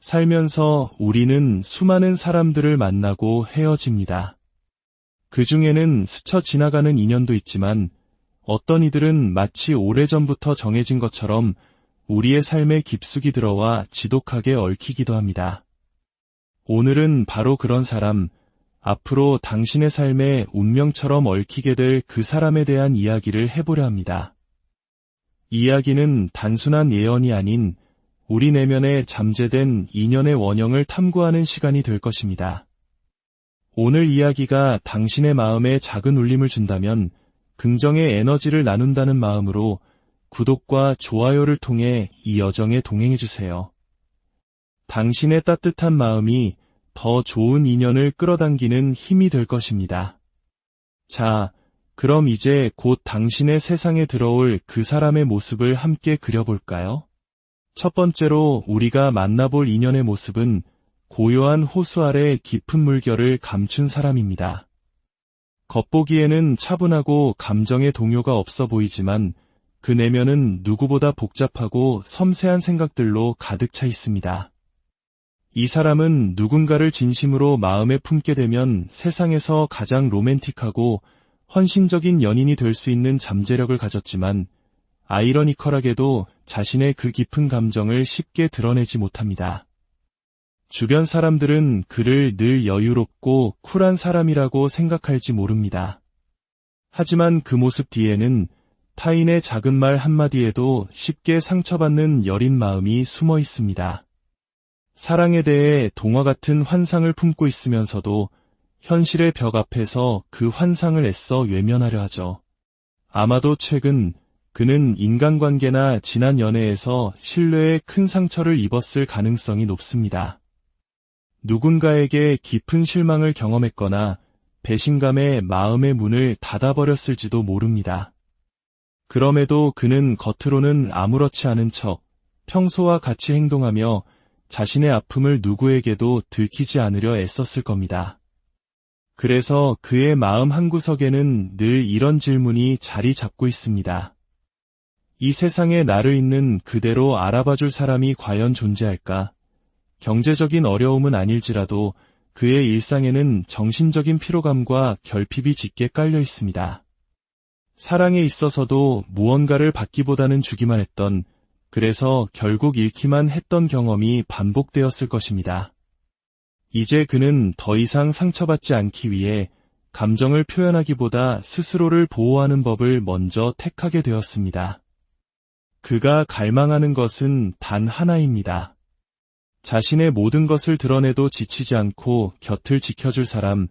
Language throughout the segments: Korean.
살면서 우리는 수많은 사람들을 만나고 헤어집니다. 그 중에는 스쳐 지나가는 인연도 있지만 어떤 이들은 마치 오래전부터 정해진 것처럼 우리의 삶에 깊숙이 들어와 지독하게 얽히기도 합니다. 오늘은 바로 그런 사람, 앞으로 당신의 삶에 운명처럼 얽히게 될 그 사람에 대한 이야기를 해보려 합니다. 이야기는 단순한 예언이 아닌 우리 내면에 잠재된 인연의 원형을 탐구하는 시간이 될 것입니다. 오늘 이야기가 당신의 마음에 작은 울림을 준다면 긍정의 에너지를 나눈다는 마음으로 구독과 좋아요를 통해 이 여정에 동행해주세요. 당신의 따뜻한 마음이 더 좋은 인연을 끌어당기는 힘이 될 것입니다. 자, 그럼 이제 곧 당신의 세상에 들어올 그 사람의 모습을 함께 그려볼까요? 첫 번째로 우리가 만나볼 인연의 모습은 고요한 호수 아래 깊은 물결을 감춘 사람입니다. 겉보기에는 차분하고 감정의 동요가 없어 보이지만 그 내면은 누구보다 복잡하고 섬세한 생각들로 가득 차 있습니다. 이 사람은 누군가를 진심으로 마음에 품게 되면 세상에서 가장 로맨틱하고 헌신적인 연인이 될 수 있는 잠재력을 가졌지만 아이러니컬하게도 자신의 그 깊은 감정을 쉽게 드러내지 못합니다. 주변 사람들은 그를 늘 여유롭고 쿨한 사람이라고 생각할지 모릅니다. 하지만 그 모습 뒤에는 타인의 작은 말 한마디에도 쉽게 상처받는 여린 마음이 숨어 있습니다. 사랑에 대해 동화 같은 환상을 품고 있으면서도 현실의 벽 앞에서 그 환상을 애써 외면하려 하죠. 아마도 최근 그는 인간관계나 지난 연애에서 신뢰에 큰 상처를 입었을 가능성이 높습니다. 누군가에게 깊은 실망을 경험했거나 배신감에 마음의 문을 닫아버렸을지도 모릅니다. 그럼에도 그는 겉으로는 아무렇지 않은 척 평소와 같이 행동하며 자신의 아픔을 누구에게도 들키지 않으려 애썼을 겁니다. 그래서 그의 마음 한구석에는 늘 이런 질문이 자리 잡고 있습니다. 이 세상에 나를 있는 그대로 알아봐줄 사람이 과연 존재할까? 경제적인 어려움은 아닐지라도 그의 일상에는 정신적인 피로감과 결핍이 짙게 깔려 있습니다. 사랑에 있어서도 무언가를 받기보다는 주기만 했던, 그래서 결국 잃기만 했던 경험이 반복되었을 것입니다. 이제 그는 더 이상 상처받지 않기 위해 감정을 표현하기보다 스스로를 보호하는 법을 먼저 택하게 되었습니다. 그가 갈망하는 것은 단 하나입니다. 자신의 모든 것을 드러내도 지치지 않고 곁을 지켜줄 사람,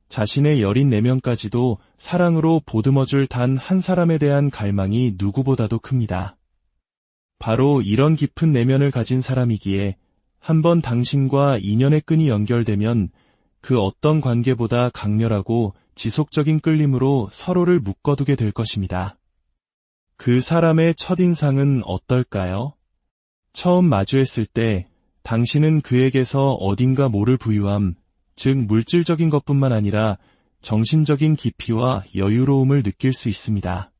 자신의 여린 내면까지도 사랑으로 보듬어줄 단 한 사람에 대한 갈망이 누구보다도 큽니다. 바로 이런 깊은 내면을 가진 사람이기에 한번 당신과 인연의 끈이 연결되면 그 어떤 관계보다 강렬하고 지속적인 끌림으로 서로를 묶어두게 될 것입니다. 그 사람의 첫인상은 어떨까요? 처음 마주했을 때 당신은 그에게서 어딘가 모를 부유함, 즉 물질적인 것뿐만 아니라 정신적인 깊이와 여유로움을 느낄 수 있습니다.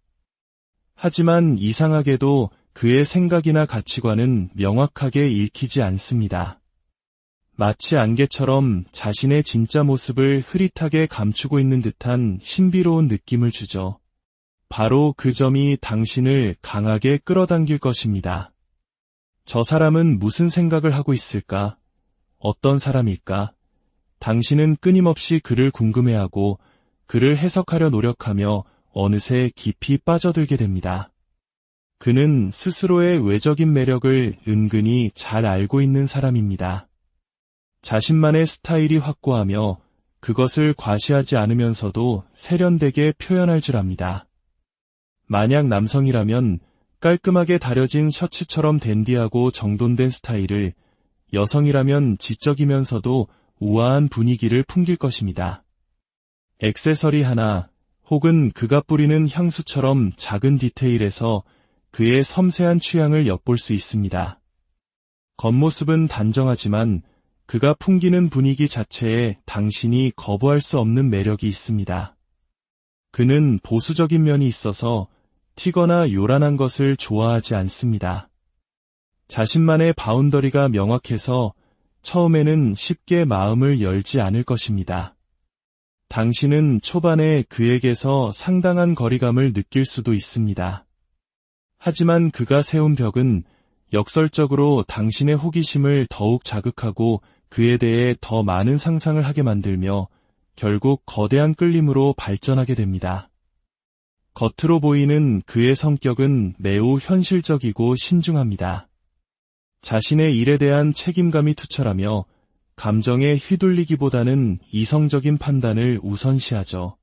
하지만 이상하게도 그의 생각이나 가치관은 명확하게 읽히지 않습니다. 마치 안개처럼 자신의 진짜 모습을 흐릿하게 감추고 있는 듯한 신비로운 느낌을 주죠. 바로 그 점이 당신을 강하게 끌어당길 것입니다. 저 사람은 무슨 생각을 하고 있을까? 어떤 사람일까? 당신은 끊임없이 그를 궁금해하고 그를 해석하려 노력하며 어느새 깊이 빠져들게 됩니다. 그는 스스로의 외적인 매력을 은근히 잘 알고 있는 사람입니다. 자신만의 스타일이 확고하며 그것을 과시하지 않으면서도 세련되게 표현할 줄 압니다. 만약 남성이라면 깔끔하게 다려진 셔츠처럼 댄디하고 정돈된 스타일을, 여성이라면 지적이면서도 우아한 분위기를 풍길 것입니다. 액세서리 하나 혹은 그가 뿌리는 향수처럼 작은 디테일에서 그의 섬세한 취향을 엿볼 수 있습니다. 겉모습은 단정하지만 그가 풍기는 분위기 자체에 당신이 거부할 수 없는 매력이 있습니다. 그는 보수적인 면이 있어서 튀거나 요란한 것을 좋아하지 않습니다. 자신만의 바운더리가 명확해서 처음에는 쉽게 마음을 열지 않을 것입니다. 당신은 초반에 그에게서 상당한 거리감을 느낄 수도 있습니다. 하지만 그가 세운 벽은 역설적으로 당신의 호기심을 더욱 자극하고 그에 대해 더 많은 상상을 하게 만들며 결국 거대한 끌림으로 발전하게 됩니다. 겉으로 보이는 그의 성격은 매우 현실적이고 신중합니다. 자신의 일에 대한 책임감이 투철하며 감정에 휘둘리기보다는 이성적인 판단을 우선시하죠.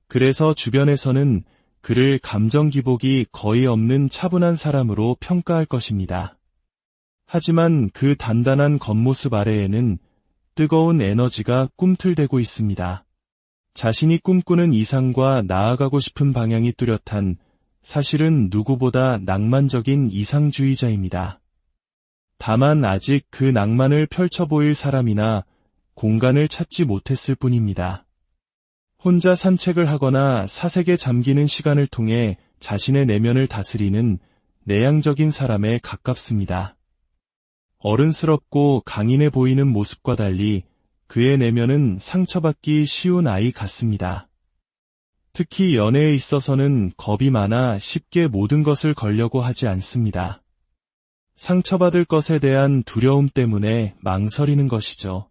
그래서 주변에서는 그를 감정 기복이 거의 없는 차분한 사람으로 평가할 것입니다. 하지만 그 단단한 겉모습 아래에는 뜨거운 에너지가 꿈틀대고 있습니다. 자신이 꿈꾸는 이상과 나아가고 싶은 방향이 뚜렷한, 사실은 누구보다 낭만적인 이상주의자입니다. 다만 아직 그 낭만을 펼쳐 보일 사람이나 공간을 찾지 못했을 뿐입니다. 혼자 산책을 하거나 사색에 잠기는 시간을 통해 자신의 내면을 다스리는 내향적인 사람에 가깝습니다. 어른스럽고 강인해 보이는 모습과 달리 그의 내면은 상처받기 쉬운 아이 같습니다. 특히 연애에 있어서는 겁이 많아 쉽게 모든 것을 걸려고 하지 않습니다. 상처받을 것에 대한 두려움 때문에 망설이는 것이죠.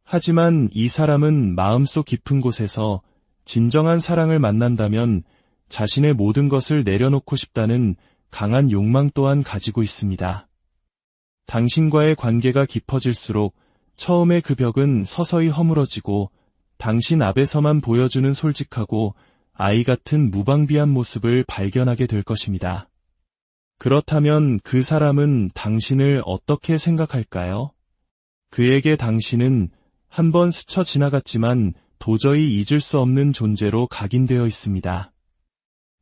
하지만 이 사람은 마음속 깊은 곳에서 진정한 사랑을 만난다면 자신의 모든 것을 내려놓고 싶다는 강한 욕망 또한 가지고 있습니다. 당신과의 관계가 깊어질수록 처음에 그 벽은 서서히 허물어지고 당신 앞에서만 보여주는 솔직하고 아이 같은 무방비한 모습을 발견하게 될 것입니다. 그렇다면 그 사람은 당신을 어떻게 생각할까요? 그에게 당신은 한번 스쳐 지나갔지만 도저히 잊을 수 없는 존재로 각인되어 있습니다.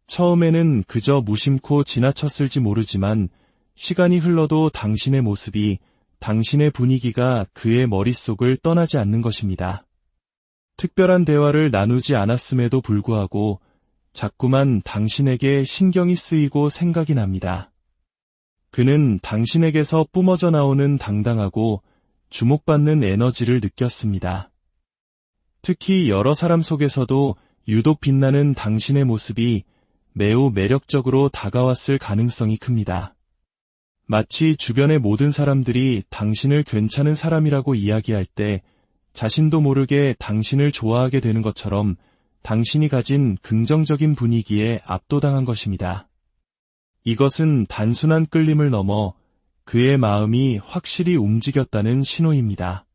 처음에는 그저 무심코 지나쳤을지 모르지만 시간이 흘러도 당신의 모습이, 당신의 분위기가 그의 머릿속을 떠나지 않는 것입니다. 특별한 대화를 나누지 않았음에도 불구하고 자꾸만 당신에게 신경이 쓰이고 생각이 납니다. 그는 당신에게서 뿜어져 나오는 당당하고 주목받는 에너지를 느꼈습니다. 특히 여러 사람 속에서도 유독 빛나는 당신의 모습이 매우 매력적으로 다가왔을 가능성이 큽니다. 마치 주변의 모든 사람들이 당신을 괜찮은 사람이라고 이야기할 때 자신도 모르게 당신을 좋아하게 되는 것처럼 당신이 가진 긍정적인 분위기에 압도당한 것입니다. 이것은 단순한 끌림을 넘어 그의 마음이 확실히 움직였다는 신호입니다.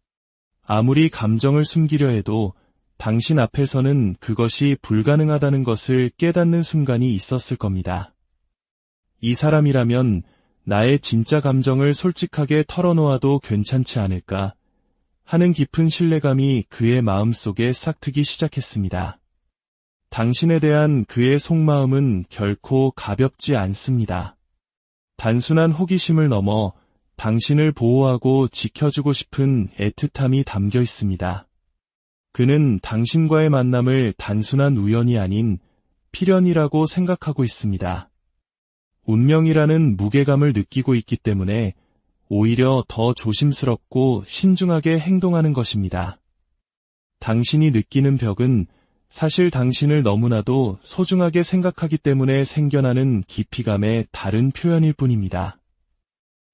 아무리 감정을 숨기려 해도 당신 앞에서는 그것이 불가능하다는 것을 깨닫는 순간이 있었을 겁니다. 이 사람이라면 나의 진짜 감정을 솔직하게 털어놓아도 괜찮지 않을까 하는 깊은 신뢰감이 그의 마음속에 싹트기 시작했습니다. 당신에 대한 그의 속마음은 결코 가볍지 않습니다. 단순한 호기심을 넘어 당신을 보호하고 지켜주고 싶은 애틋함이 담겨 있습니다. 그는 당신과의 만남을 단순한 우연이 아닌 필연이라고 생각하고 있습니다. 운명이라는 무게감을 느끼고 있기 때문에 오히려 더 조심스럽고 신중하게 행동하는 것입니다. 당신이 느끼는 벽은 사실 당신을 너무나도 소중하게 생각하기 때문에 생겨나는 깊이감의 다른 표현일 뿐입니다.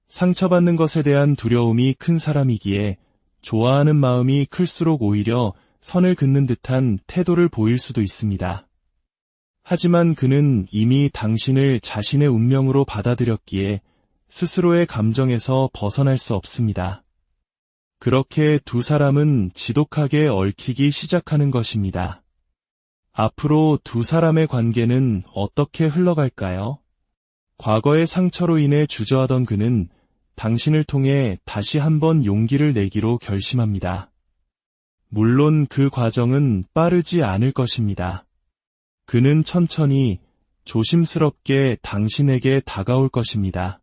상처받는 것에 대한 두려움이 큰 사람이기에 좋아하는 마음이 클수록 오히려 선을 긋는 듯한 태도를 보일 수도 있습니다. 하지만 그는 이미 당신을 자신의 운명으로 받아들였기에 스스로의 감정에서 벗어날 수 없습니다. 그렇게 두 사람은 지독하게 얽히기 시작하는 것입니다. 앞으로 두 사람의 관계는 어떻게 흘러갈까요? 과거의 상처로 인해 주저하던 그는 당신을 통해 다시 한번 용기를 내기로 결심합니다. 물론 그 과정은 빠르지 않을 것입니다. 그는 천천히 조심스럽게 당신에게 다가올 것입니다.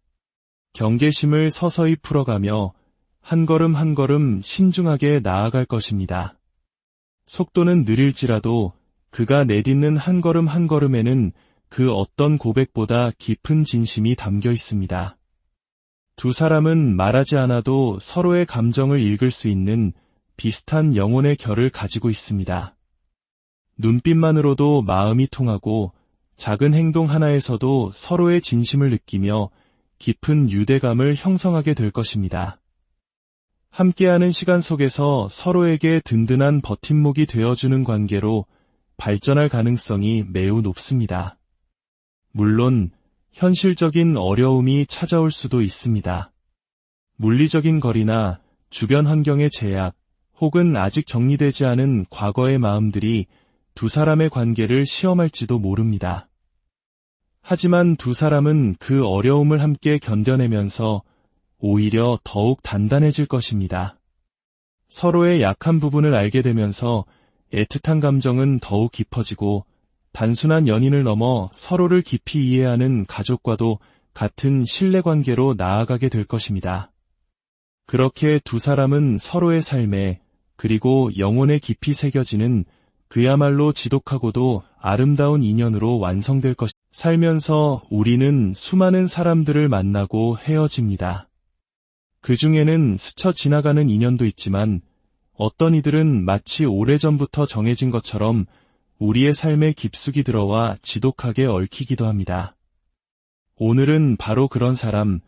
경계심을 서서히 풀어가며 한 걸음 한 걸음 신중하게 나아갈 것입니다. 속도는 느릴지라도 그가 내딛는 한 걸음 한 걸음에는 그 어떤 고백보다 깊은 진심이 담겨 있습니다. 두 사람은 말하지 않아도 서로의 감정을 읽을 수 있는 비슷한 영혼의 결을 가지고 있습니다. 눈빛만으로도 마음이 통하고 작은 행동 하나에서도 서로의 진심을 느끼며 깊은 유대감을 형성하게 될 것입니다. 함께하는 시간 속에서 서로에게 든든한 버팀목이 되어주는 관계로 발전할 가능성이 매우 높습니다. 물론 현실적인 어려움이 찾아올 수도 있습니다. 물리적인 거리나 주변 환경의 제약, 혹은 아직 정리되지 않은 과거의 마음들이 두 사람의 관계를 시험할지도 모릅니다. 하지만 두 사람은 그 어려움을 함께 견뎌내면서 오히려 더욱 단단해질 것입니다. 서로의 약한 부분을 알게 되면서 애틋한 감정은 더욱 깊어지고 단순한 연인을 넘어 서로를 깊이 이해하는 가족과도 같은 신뢰관계로 나아가게 될 것입니다. 그렇게 두 사람은 서로의 삶에 그리고 영혼에 깊이 새겨지는 그야말로 지독하고도 아름다운 인연으로 완성될 것입니다. 살면서 우리는 수많은 사람들을 만나고 헤어집니다. 그 중에는 스쳐 지나가는 인연도 있지만 어떤 이들은 마치 오래전부터 정해진 것처럼 우리의 삶에 깊숙이 들어와 지독하게 얽히기도 합니다. 오늘은 바로 그런 사람,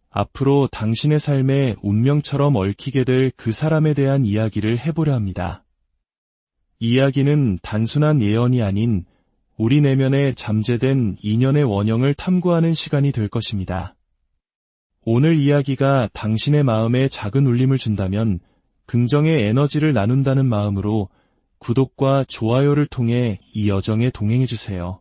앞으로 당신의 삶에 운명처럼 얽히게 될 그 사람에 대한 이야기를 해보려 합니다. 이야기는 단순한 예언이 아닌 우리 내면에 잠재된 인연의 원형을 탐구하는 시간이 될 것입니다. 오늘 이야기가 당신의 마음에 작은 울림을 준다면 긍정의 에너지를 나눈다는 마음으로 구독과 좋아요를 통해 이 여정에 동행해주세요.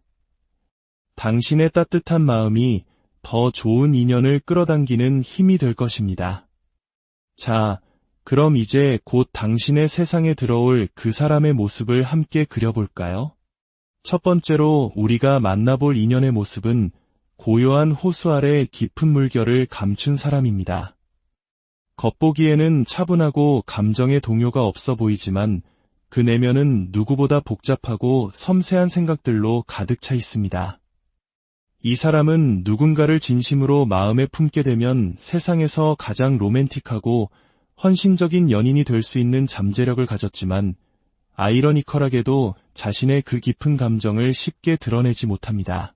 당신의 따뜻한 마음이 더 좋은 인연을 끌어당기는 힘이 될 것입니다. 자, 그럼 이제 곧 당신의 세상에 들어올 그 사람의 모습을 함께 그려볼까요? 첫 번째로 우리가 만나볼 인연의 모습은 고요한 호수 아래 깊은 물결을 감춘 사람입니다. 겉보기에는 차분하고 감정의 동요가 없어 보이지만 그 내면은 누구보다 복잡하고 섬세한 생각들로 가득 차 있습니다. 이 사람은 누군가를 진심으로 마음에 품게 되면 세상에서 가장 로맨틱하고 헌신적인 연인이 될 수 있는 잠재력을 가졌지만 아이러니컬하게도 자신의 그 깊은 감정을 쉽게 드러내지 못합니다.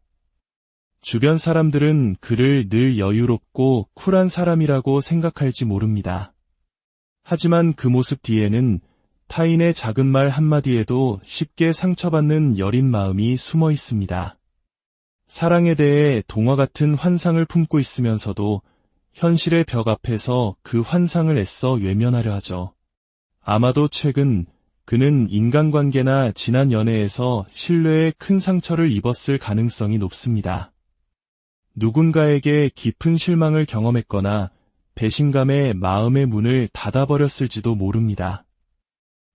주변 사람들은 그를 늘 여유롭고 쿨한 사람이라고 생각할지 모릅니다. 하지만 그 모습 뒤에는 타인의 작은 말 한마디에도 쉽게 상처받는 여린 마음이 숨어 있습니다. 사랑에 대해 동화 같은 환상을 품고 있으면서도 현실의 벽 앞에서 그 환상을 애써 외면하려 하죠. 아마도 최근 그는 인간관계나 지난 연애에서 신뢰에 큰 상처를 입었을 가능성이 높습니다. 누군가에게 깊은 실망을 경험했거나 배신감에 마음의 문을 닫아버렸을지도 모릅니다.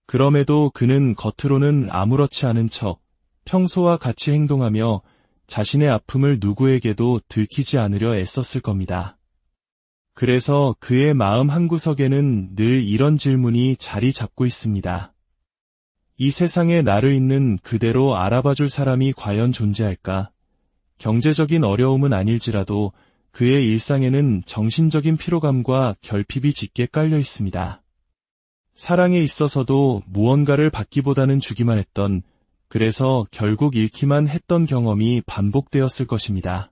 그럼에도 그는 겉으로는 아무렇지 않은 척 평소와 같이 행동하며 자신의 아픔을 누구에게도 들키지 않으려 애썼을 겁니다. 그래서 그의 마음 한구석에는 늘 이런 질문이 자리 잡고 있습니다. 이 세상에 나를 있는 그대로 알아봐줄 사람이 과연 존재할까? 경제적인 어려움은 아닐지라도 그의 일상에는 정신적인 피로감과 결핍이 짙게 깔려 있습니다. 사랑에 있어서도 무언가를 받기보다는 주기만 했던, 그래서 결국 잃기만 했던 경험이 반복되었을 것입니다.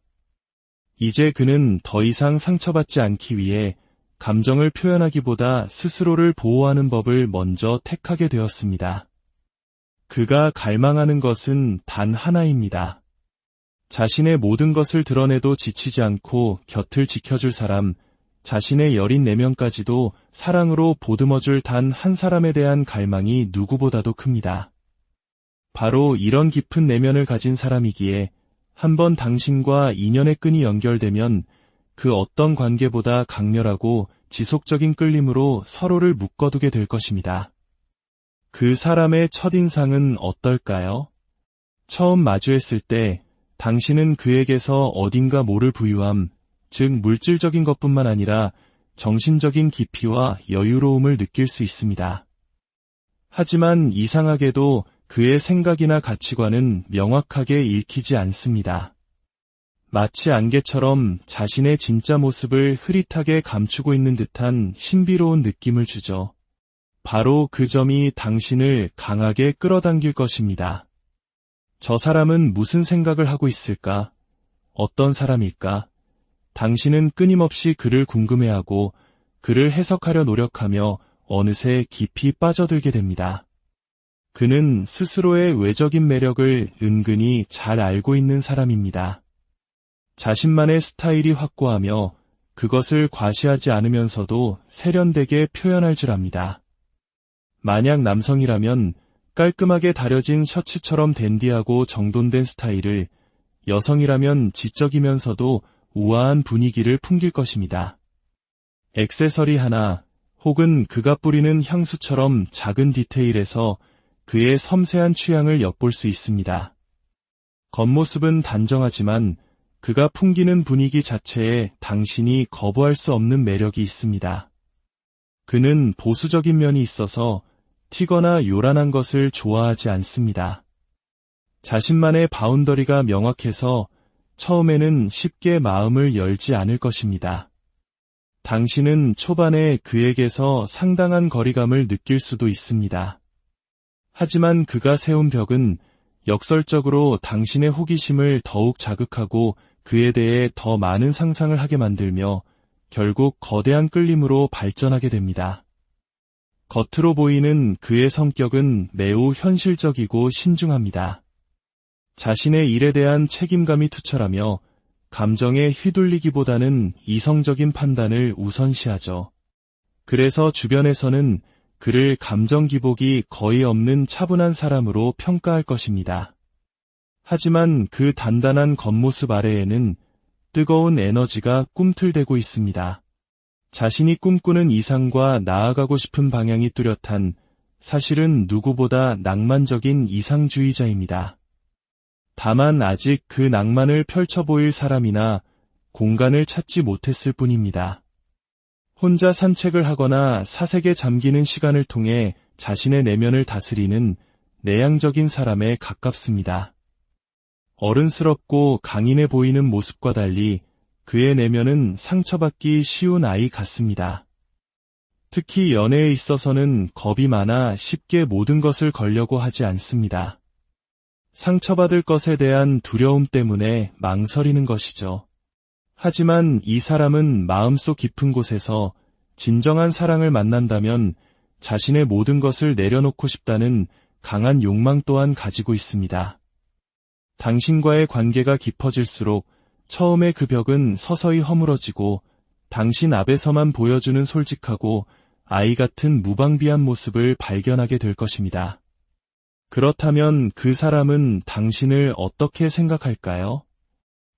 이제 그는 더 이상 상처받지 않기 위해 감정을 표현하기보다 스스로를 보호하는 법을 먼저 택하게 되었습니다. 그가 갈망하는 것은 단 하나입니다. 자신의 모든 것을 드러내도 지치지 않고 곁을 지켜줄 사람, 자신의 여린 내면까지도 사랑으로 보듬어줄 단 한 사람에 대한 갈망이 누구보다도 큽니다. 바로 이런 깊은 내면을 가진 사람이기에 한번 당신과 인연의 끈이 연결되면 그 어떤 관계보다 강렬하고 지속적인 끌림으로 서로를 묶어두게 될 것입니다. 그 사람의 첫인상은 어떨까요? 처음 마주했을 때 당신은 그에게서 어딘가 모를 부유함, 즉 물질적인 것뿐만 아니라 정신적인 깊이와 여유로움을 느낄 수 있습니다. 하지만 이상하게도 그의 생각이나 가치관은 명확하게 읽히지 않습니다. 마치 안개처럼 자신의 진짜 모습을 흐릿하게 감추고 있는 듯한 신비로운 느낌을 주죠. 바로 그 점이 당신을 강하게 끌어당길 것입니다. 저 사람은 무슨 생각을 하고 있을까? 어떤 사람일까? 당신은 끊임없이 그를 궁금해하고 그를 해석하려 노력하며 어느새 깊이 빠져들게 됩니다. 그는 스스로의 외적인 매력을 은근히 잘 알고 있는 사람입니다. 자신만의 스타일이 확고하며 그것을 과시하지 않으면서도 세련되게 표현할 줄 압니다. 만약 남성이라면 깔끔하게 다려진 셔츠처럼 댄디하고 정돈된 스타일을, 여성이라면 지적이면서도 우아한 분위기를 풍길 것입니다. 액세서리 하나 혹은 그가 뿌리는 향수처럼 작은 디테일에서 그의 섬세한 취향을 엿볼 수 있습니다. 겉모습은 단정하지만 그가 풍기는 분위기 자체에 당신이 거부할 수 없는 매력이 있습니다. 그는 보수적인 면이 있어서 튀거나 요란한 것을 좋아하지 않습니다. 자신만의 바운더리가 명확해서 처음에는 쉽게 마음을 열지 않을 것입니다. 당신은 초반에 그에게서 상당한 거리감을 느낄 수도 있습니다. 하지만 그가 세운 벽은 역설적으로 당신의 호기심을 더욱 자극하고 그에 대해 더 많은 상상을 하게 만들며 결국 거대한 끌림으로 발전하게 됩니다. 겉으로 보이는 그의 성격은 매우 현실적이고 신중합니다. 자신의 일에 대한 책임감이 투철하며 감정에 휘둘리기보다는 이성적인 판단을 우선시하죠. 그래서 주변에서는 그를 감정 기복이 거의 없는 차분한 사람으로 평가할 것입니다. 하지만 그 단단한 겉모습 아래에는 뜨거운 에너지가 꿈틀대고 있습니다. 자신이 꿈꾸는 이상과 나아가고 싶은 방향이 뚜렷한, 사실은 누구보다 낭만적인 이상주의자입니다. 다만 아직 그 낭만을 펼쳐 보일 사람이나 공간을 찾지 못했을 뿐입니다. 혼자 산책을 하거나 사색에 잠기는 시간을 통해 자신의 내면을 다스리는 내향적인 사람에 가깝습니다. 어른스럽고 강인해 보이는 모습과 달리 그의 내면은 상처받기 쉬운 아이 같습니다. 특히 연애에 있어서는 겁이 많아 쉽게 모든 것을 걸려고 하지 않습니다. 상처받을 것에 대한 두려움 때문에 망설이는 것이죠. 하지만 이 사람은 마음속 깊은 곳에서 진정한 사랑을 만난다면 자신의 모든 것을 내려놓고 싶다는 강한 욕망 또한 가지고 있습니다. 당신과의 관계가 깊어질수록 처음에 그 벽은 서서히 허물어지고 당신 앞에서만 보여주는 솔직하고 아이 같은 무방비한 모습을 발견하게 될 것입니다. 그렇다면 그 사람은 당신을 어떻게 생각할까요?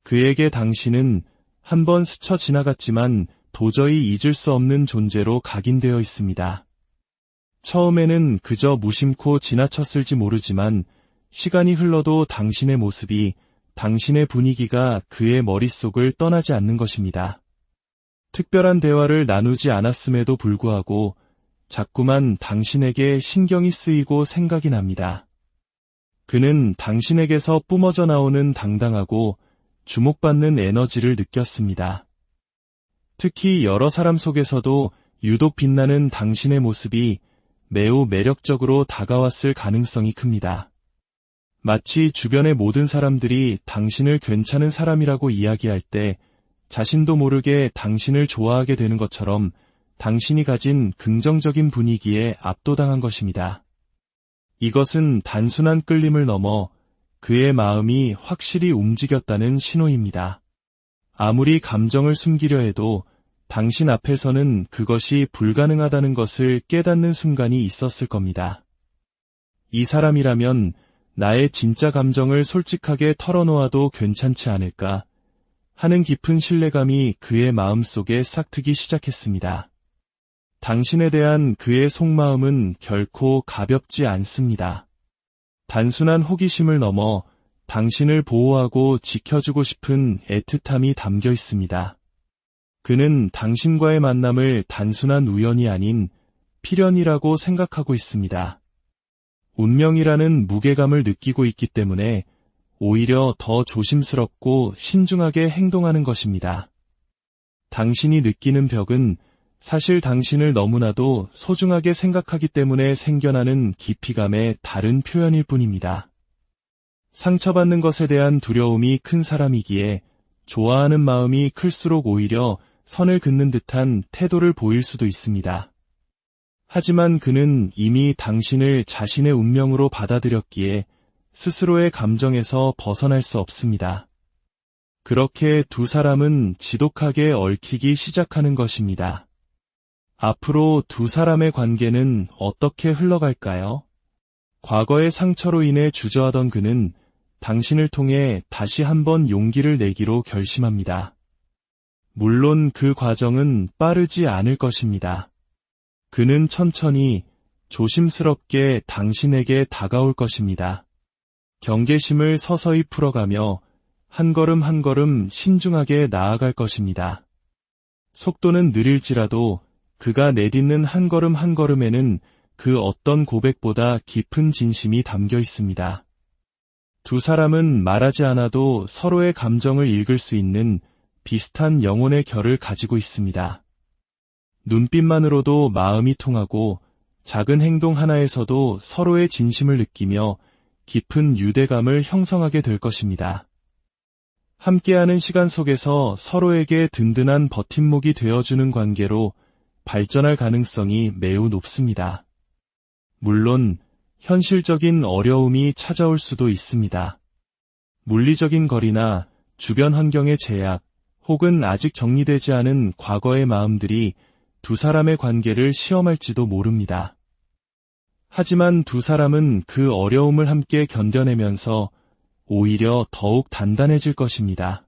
그에게 당신은 한번 스쳐 지나갔지만 도저히 잊을 수 없는 존재로 각인되어 있습니다. 처음에는 그저 무심코 지나쳤을지 모르지만 시간이 흘러도 당신의 모습이, 당신의 분위기가 그의 머릿속을 떠나지 않는 것입니다. 특별한 대화를 나누지 않았음에도 불구하고 자꾸만 당신에게 신경이 쓰이고 생각이 납니다. 그는 당신에게서 뿜어져 나오는 당당하고 주목받는 에너지를 느꼈습니다. 특히 여러 사람 속에서도 유독 빛나는 당신의 모습이 매우 매력적으로 다가왔을 가능성이 큽니다. 마치 주변의 모든 사람들이 당신을 괜찮은 사람이라고 이야기할 때 자신도 모르게 당신을 좋아하게 되는 것처럼 당신이 가진 긍정적인 분위기에 압도당한 것입니다. 이것은 단순한 끌림을 넘어 그의 마음이 확실히 움직였다는 신호입니다. 아무리 감정을 숨기려 해도 당신 앞에서는 그것이 불가능하다는 것을 깨닫는 순간이 있었을 겁니다. 이 사람이라면 나의 진짜 감정을 솔직하게 털어놓아도 괜찮지 않을까 하는 깊은 신뢰감이 그의 마음속에 싹트기 시작했습니다. 당신에 대한 그의 속마음은 결코 가볍지 않습니다. 단순한 호기심을 넘어 당신을 보호하고 지켜주고 싶은 애틋함이 담겨 있습니다. 그는 당신과의 만남을 단순한 우연이 아닌 필연이라고 생각하고 있습니다. 운명이라는 무게감을 느끼고 있기 때문에 오히려 더 조심스럽고 신중하게 행동하는 것입니다. 당신이 느끼는 벽은 사실 당신을 너무나도 소중하게 생각하기 때문에 생겨나는 깊이감의 다른 표현일 뿐입니다. 상처받는 것에 대한 두려움이 큰 사람이기에 좋아하는 마음이 클수록 오히려 선을 긋는 듯한 태도를 보일 수도 있습니다. 하지만 그는 이미 당신을 자신의 운명으로 받아들였기에 스스로의 감정에서 벗어날 수 없습니다. 그렇게 두 사람은 지독하게 얽히기 시작하는 것입니다. 앞으로 두 사람의 관계는 어떻게 흘러갈까요? 과거의 상처로 인해 주저하던 그는 당신을 통해 다시 한번 용기를 내기로 결심합니다. 물론 그 과정은 빠르지 않을 것입니다. 그는 천천히 조심스럽게 당신에게 다가올 것입니다. 경계심을 서서히 풀어가며 한 걸음 한 걸음 신중하게 나아갈 것입니다. 속도는 느릴지라도 그가 내딛는 한 걸음 한 걸음에는 그 어떤 고백보다 깊은 진심이 담겨 있습니다. 두 사람은 말하지 않아도 서로의 감정을 읽을 수 있는 비슷한 영혼의 결을 가지고 있습니다. 눈빛만으로도 마음이 통하고 작은 행동 하나에서도 서로의 진심을 느끼며 깊은 유대감을 형성하게 될 것입니다. 함께하는 시간 속에서 서로에게 든든한 버팀목이 되어주는 관계로 발전할 가능성이 매우 높습니다. 물론 현실적인 어려움이 찾아올 수도 있습니다. 물리적인 거리나 주변 환경의 제약, 혹은 아직 정리되지 않은 과거의 마음들이 두 사람의 관계를 시험할지도 모릅니다. 하지만 두 사람은 그 어려움을 함께 견뎌내면서 오히려 더욱 단단해질 것입니다.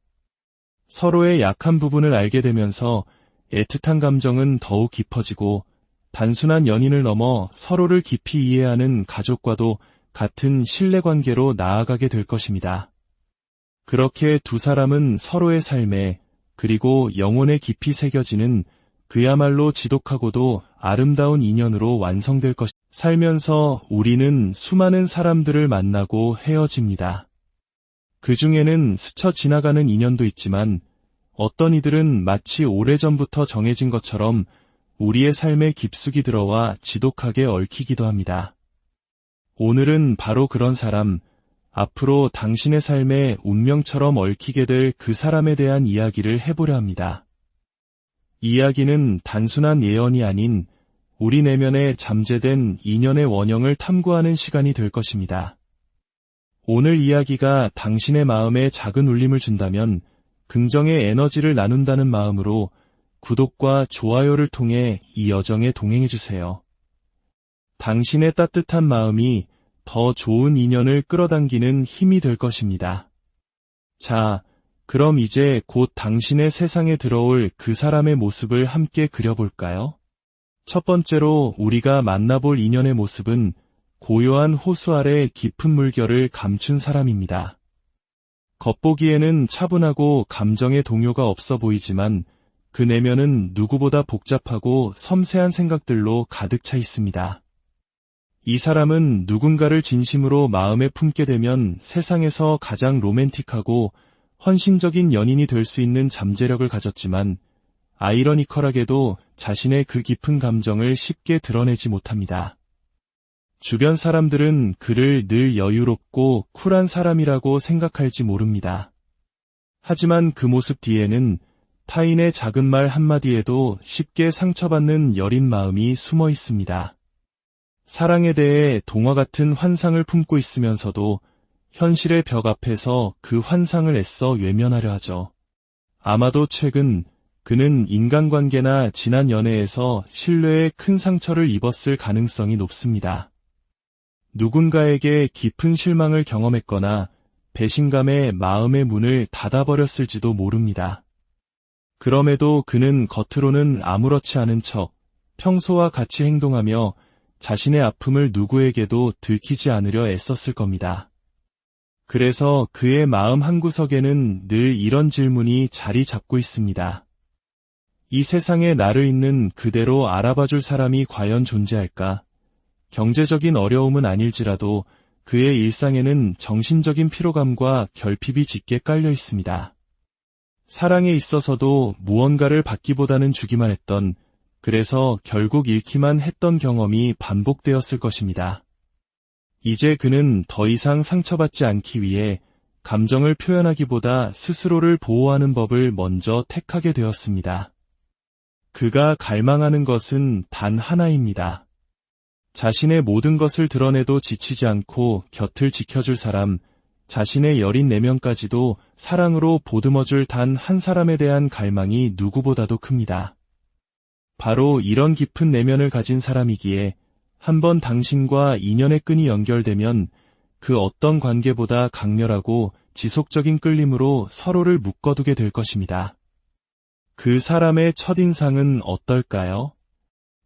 서로의 약한 부분을 알게 되면서 애틋한 감정은 더욱 깊어지고 단순한 연인을 넘어 서로를 깊이 이해하는 가족과도 같은 신뢰관계로 나아가게 될 것입니다. 그렇게 두 사람은 서로의 삶에 그리고 영혼에 깊이 새겨지는 그야말로 지독하고도 아름다운 인연으로 완성될 것입니다. 살면서 우리는 수많은 사람들을 만나고 헤어집니다. 그 중에는 스쳐 지나가는 인연도 있지만 어떤 이들은 마치 오래전부터 정해진 것처럼 우리의 삶에 깊숙이 들어와 지독하게 얽히기도 합니다. 오늘은 바로 그런 사람, 앞으로 당신의 삶에 운명처럼 얽히게 될 그 사람에 대한 이야기를 해보려 합니다. 이야기는 단순한 예언이 아닌 우리 내면에 잠재된 인연의 원형을 탐구하는 시간이 될 것입니다. 오늘 이야기가 당신의 마음에 작은 울림을 준다면 긍정의 에너지를 나눈다는 마음으로 구독과 좋아요를 통해 이 여정에 동행해주세요. 당신의 따뜻한 마음이 더 좋은 인연을 끌어당기는 힘이 될 것입니다. 자, 그럼 이제 곧 당신의 세상에 들어올 그 사람의 모습을 함께 그려볼까요? 첫 번째로 우리가 만나볼 인연의 모습은 고요한 호수 아래 깊은 물결을 감춘 사람입니다. 겉보기에는 차분하고 감정의 동요가 없어 보이지만 그 내면은 누구보다 복잡하고 섬세한 생각들로 가득 차 있습니다. 이 사람은 누군가를 진심으로 마음에 품게 되면 세상에서 가장 로맨틱하고 헌신적인 연인이 될 수 있는 잠재력을 가졌지만 아이러니컬하게도 자신의 그 깊은 감정을 쉽게 드러내지 못합니다. 주변 사람들은 그를 늘 여유롭고 쿨한 사람이라고 생각할지 모릅니다. 하지만 그 모습 뒤에는 타인의 작은 말 한마디에도 쉽게 상처받는 여린 마음이 숨어 있습니다. 사랑에 대해 동화 같은 환상을 품고 있으면서도 현실의 벽 앞에서 그 환상을 애써 외면하려 하죠. 아마도 최근 그는 인간관계나 지난 연애에서 신뢰에 큰 상처를 입었을 가능성이 높습니다. 누군가에게 깊은 실망을 경험했거나 배신감에 마음의 문을 닫아버렸을지도 모릅니다. 그럼에도 그는 겉으로는 아무렇지 않은 척 평소와 같이 행동하며 자신의 아픔을 누구에게도 들키지 않으려 애썼을 겁니다. 그래서 그의 마음 한구석에는 늘 이런 질문이 자리 잡고 있습니다. 이 세상에 나를 있는 그대로 알아봐줄 사람이 과연 존재할까? 경제적인 어려움은 아닐지라도 그의 일상에는 정신적인 피로감과 결핍이 짙게 깔려 있습니다. 사랑에 있어서도 무언가를 받기보다는 주기만 했던, 그래서 결국 잃기만 했던 경험이 반복되었을 것입니다. 이제 그는 더 이상 상처받지 않기 위해 감정을 표현하기보다 스스로를 보호하는 법을 먼저 택하게 되었습니다. 그가 갈망하는 것은 단 하나입니다. 자신의 모든 것을 드러내도 지치지 않고 곁을 지켜줄 사람, 자신의 여린 내면까지도 사랑으로 보듬어줄 단 한 사람에 대한 갈망이 누구보다도 큽니다. 바로 이런 깊은 내면을 가진 사람이기에 한번 당신과 인연의 끈이 연결되면 그 어떤 관계보다 강렬하고 지속적인 끌림으로 서로를 묶어두게 될 것입니다. 그 사람의 첫인상은 어떨까요?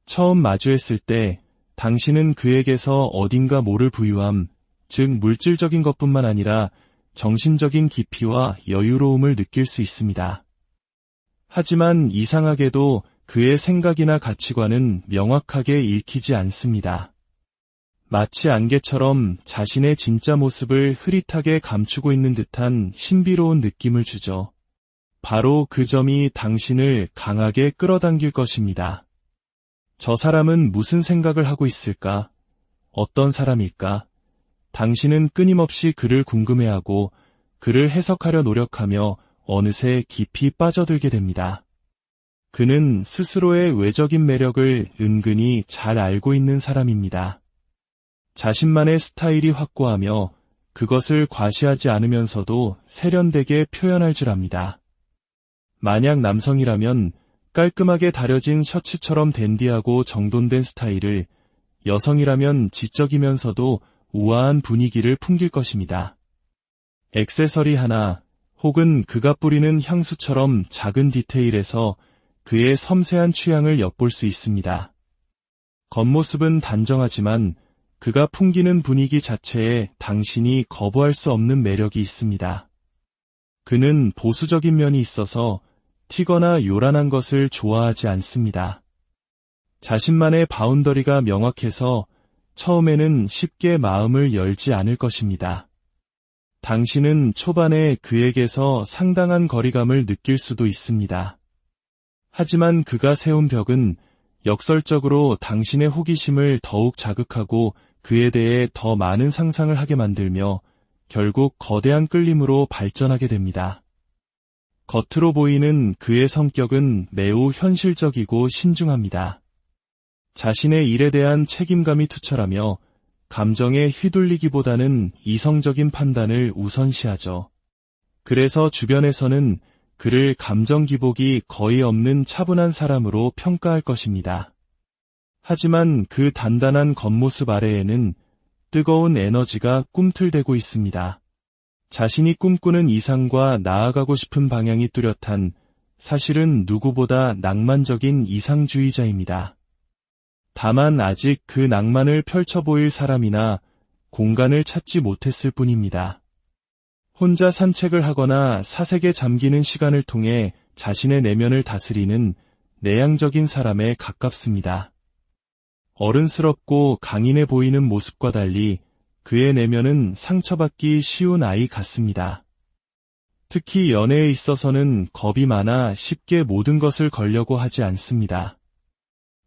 처음 마주했을 때 당신은 그에게서 어딘가 모를 부유함, 즉 물질적인 것뿐만 아니라 정신적인 깊이와 여유로움을 느낄 수 있습니다. 하지만 이상하게도 그의 생각이나 가치관은 명확하게 읽히지 않습니다. 마치 안개처럼 자신의 진짜 모습을 흐릿하게 감추고 있는 듯한 신비로운 느낌을 주죠. 바로 그 점이 당신을 강하게 끌어당길 것입니다. 저 사람은 무슨 생각을 하고 있을까? 어떤 사람일까? 당신은 끊임없이 그를 궁금해하고 그를 해석하려 노력하며 어느새 깊이 빠져들게 됩니다. 그는 스스로의 외적인 매력을 은근히 잘 알고 있는 사람입니다. 자신만의 스타일이 확고하며 그것을 과시하지 않으면서도 세련되게 표현할 줄 압니다. 만약 남성이라면 깔끔하게 다려진 셔츠처럼 댄디하고 정돈된 스타일을, 여성이라면 지적이면서도 우아한 분위기를 풍길 것입니다. 액세서리 하나 혹은 그가 뿌리는 향수처럼 작은 디테일에서 그의 섬세한 취향을 엿볼 수 있습니다. 겉모습은 단정하지만 그가 풍기는 분위기 자체에 당신이 거부할 수 없는 매력이 있습니다. 그는 보수적인 면이 있어서 튀거나 요란한 것을 좋아하지 않습니다. 자신만의 바운더리가 명확해서 처음에는 쉽게 마음을 열지 않을 것입니다. 당신은 초반에 그에게서 상당한 거리감을 느낄 수도 있습니다. 하지만 그가 세운 벽은 역설적으로 당신의 호기심을 더욱 자극하고 그에 대해 더 많은 상상을 하게 만들며 결국 거대한 끌림으로 발전하게 됩니다. 겉으로 보이는 그의 성격은 매우 현실적이고 신중합니다. 자신의 일에 대한 책임감이 투철하며 감정에 휘둘리기보다는 이성적인 판단을 우선시하죠. 그래서 주변에서는 그를 감정 기복이 거의 없는 차분한 사람으로 평가할 것입니다. 하지만 그 단단한 겉모습 아래에는 뜨거운 에너지가 꿈틀대고 있습니다. 자신이 꿈꾸는 이상과 나아가고 싶은 방향이 뚜렷한, 사실은 누구보다 낭만적인 이상주의자입니다. 다만 아직 그 낭만을 펼쳐 보일 사람이나 공간을 찾지 못했을 뿐입니다. 혼자 산책을 하거나 사색에 잠기는 시간을 통해 자신의 내면을 다스리는 내향적인 사람에 가깝습니다. 어른스럽고 강인해 보이는 모습과 달리 그의 내면은 상처받기 쉬운 아이 같습니다. 특히 연애에 있어서는 겁이 많아 쉽게 모든 것을 걸려고 하지 않습니다.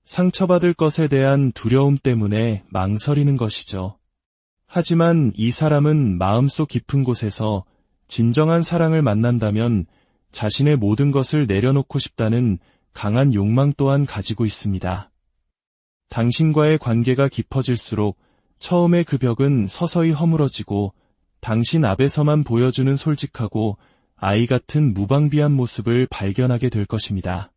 상처받을 것에 대한 두려움 때문에 망설이는 것이죠. 하지만 이 사람은 마음속 깊은 곳에서 진정한 사랑을 만난다면 자신의 모든 것을 내려놓고 싶다는 강한 욕망 또한 가지고 있습니다. 당신과의 관계가 깊어질수록 처음에 그 벽은 서서히 허물어지고 당신 앞에서만 보여주는 솔직하고 아이 같은 무방비한 모습을 발견하게 될 것입니다.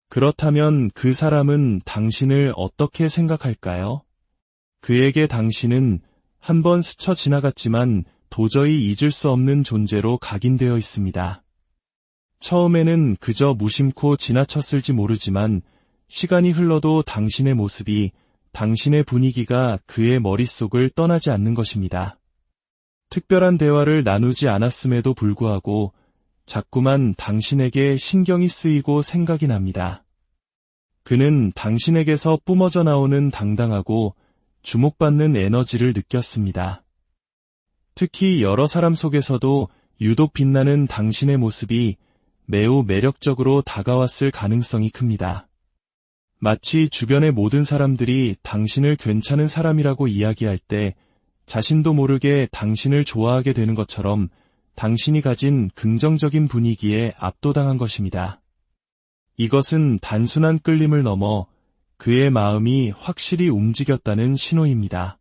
그렇다면 그 사람은 당신을 어떻게 생각할까요? 그에게 당신은 한번 스쳐 지나갔지만 도저히 잊을 수 없는 존재로 각인되어 있습니다. 처음에는 그저 무심코 지나쳤을지 모르지만 시간이 흘러도 당신의 모습이, 당신의 분위기가 그의 머릿속을 떠나지 않는 것입니다. 특별한 대화를 나누지 않았음에도 불구하고 자꾸만 당신에게 신경이 쓰이고 생각이 납니다. 그는 당신에게서 뿜어져 나오는 당당하고 주목받는 에너지를 느꼈습니다. 특히 여러 사람 속에서도 유독 빛나는 당신의 모습이 매우 매력적으로 다가왔을 가능성이 큽니다. 마치 주변의 모든 사람들이 당신을 괜찮은 사람이라고 이야기할 때 자신도 모르게 당신을 좋아하게 되는 것처럼 당신이 가진 긍정적인 분위기에 압도당한 것입니다. 이것은 단순한 끌림을 넘어 그의 마음이 확실히 움직였다는 신호입니다.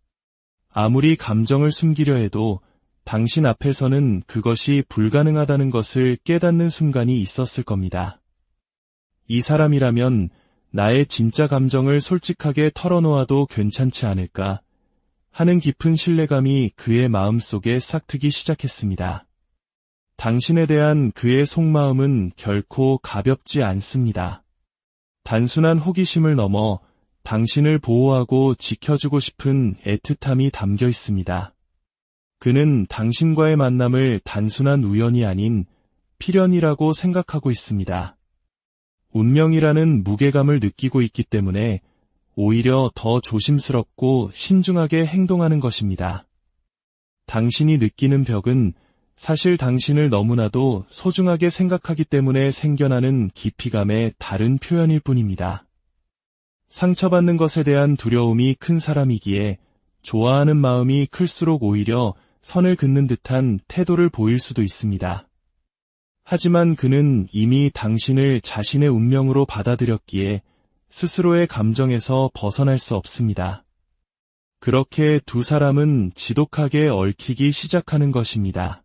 아무리 감정을 숨기려 해도 당신 앞에서는 그것이 불가능하다는 것을 깨닫는 순간이 있었을 겁니다. 이 사람이라면 나의 진짜 감정을 솔직하게 털어놓아도 괜찮지 않을까 하는 깊은 신뢰감이 그의 마음속에 싹트기 시작했습니다. 당신에 대한 그의 속마음은 결코 가볍지 않습니다. 단순한 호기심을 넘어 당신을 보호하고 지켜주고 싶은 애틋함이 담겨 있습니다. 그는 당신과의 만남을 단순한 우연이 아닌 필연이라고 생각하고 있습니다. 운명이라는 무게감을 느끼고 있기 때문에 오히려 더 조심스럽고 신중하게 행동하는 것입니다. 당신이 느끼는 벽은 사실 당신을 너무나도 소중하게 생각하기 때문에 생겨나는 깊이감의 다른 표현일 뿐입니다. 상처받는 것에 대한 두려움이 큰 사람이기에 좋아하는 마음이 클수록 오히려 선을 긋는 듯한 태도를 보일 수도 있습니다. 하지만 그는 이미 당신을 자신의 운명으로 받아들였기에 스스로의 감정에서 벗어날 수 없습니다. 그렇게 두 사람은 지독하게 얽히기 시작하는 것입니다.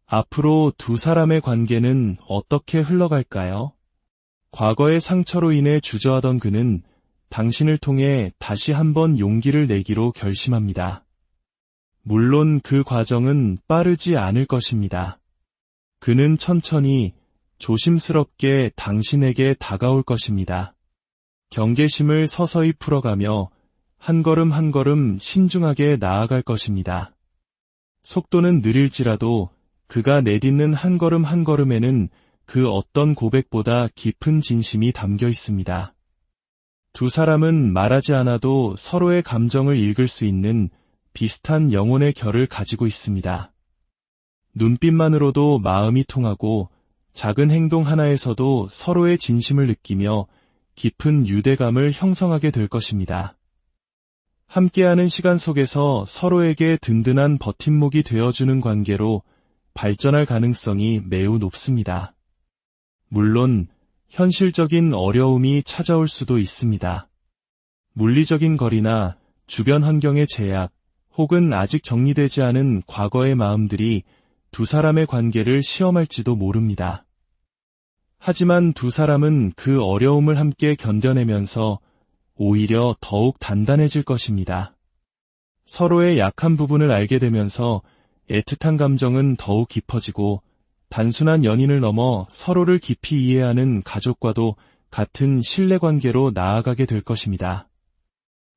앞으로 두 사람의 관계는 어떻게 흘러갈까요? 과거의 상처로 인해 주저하던 그는 당신을 통해 다시 한번 용기를 내기로 결심합니다. 물론 그 과정은 빠르지 않을 것입니다. 그는 천천히 조심스럽게 당신에게 다가올 것입니다. 경계심을 서서히 풀어가며 한 걸음 한 걸음 신중하게 나아갈 것입니다. 속도는 느릴지라도 그가 내딛는 한 걸음 한 걸음에는 그 어떤 고백보다 깊은 진심이 담겨 있습니다. 두 사람은 말하지 않아도 서로의 감정을 읽을 수 있는 비슷한 영혼의 결을 가지고 있습니다. 눈빛만으로도 마음이 통하고 작은 행동 하나에서도 서로의 진심을 느끼며 깊은 유대감을 형성하게 될 것입니다. 함께하는 시간 속에서 서로에게 든든한 버팀목이 되어주는 관계로 발전할 가능성이 매우 높습니다. 물론 현실적인 어려움이 찾아올 수도 있습니다. 물리적인 거리나 주변 환경의 제약, 혹은 아직 정리되지 않은 과거의 마음들이 두 사람의 관계를 시험할지도 모릅니다. 하지만 두 사람은 그 어려움을 함께 견뎌내면서 오히려 더욱 단단해질 것입니다. 서로의 약한 부분을 알게 되면서 애틋한 감정은 더욱 깊어지고 단순한 연인을 넘어 서로를 깊이 이해하는 가족과도 같은 신뢰관계로 나아가게 될 것입니다.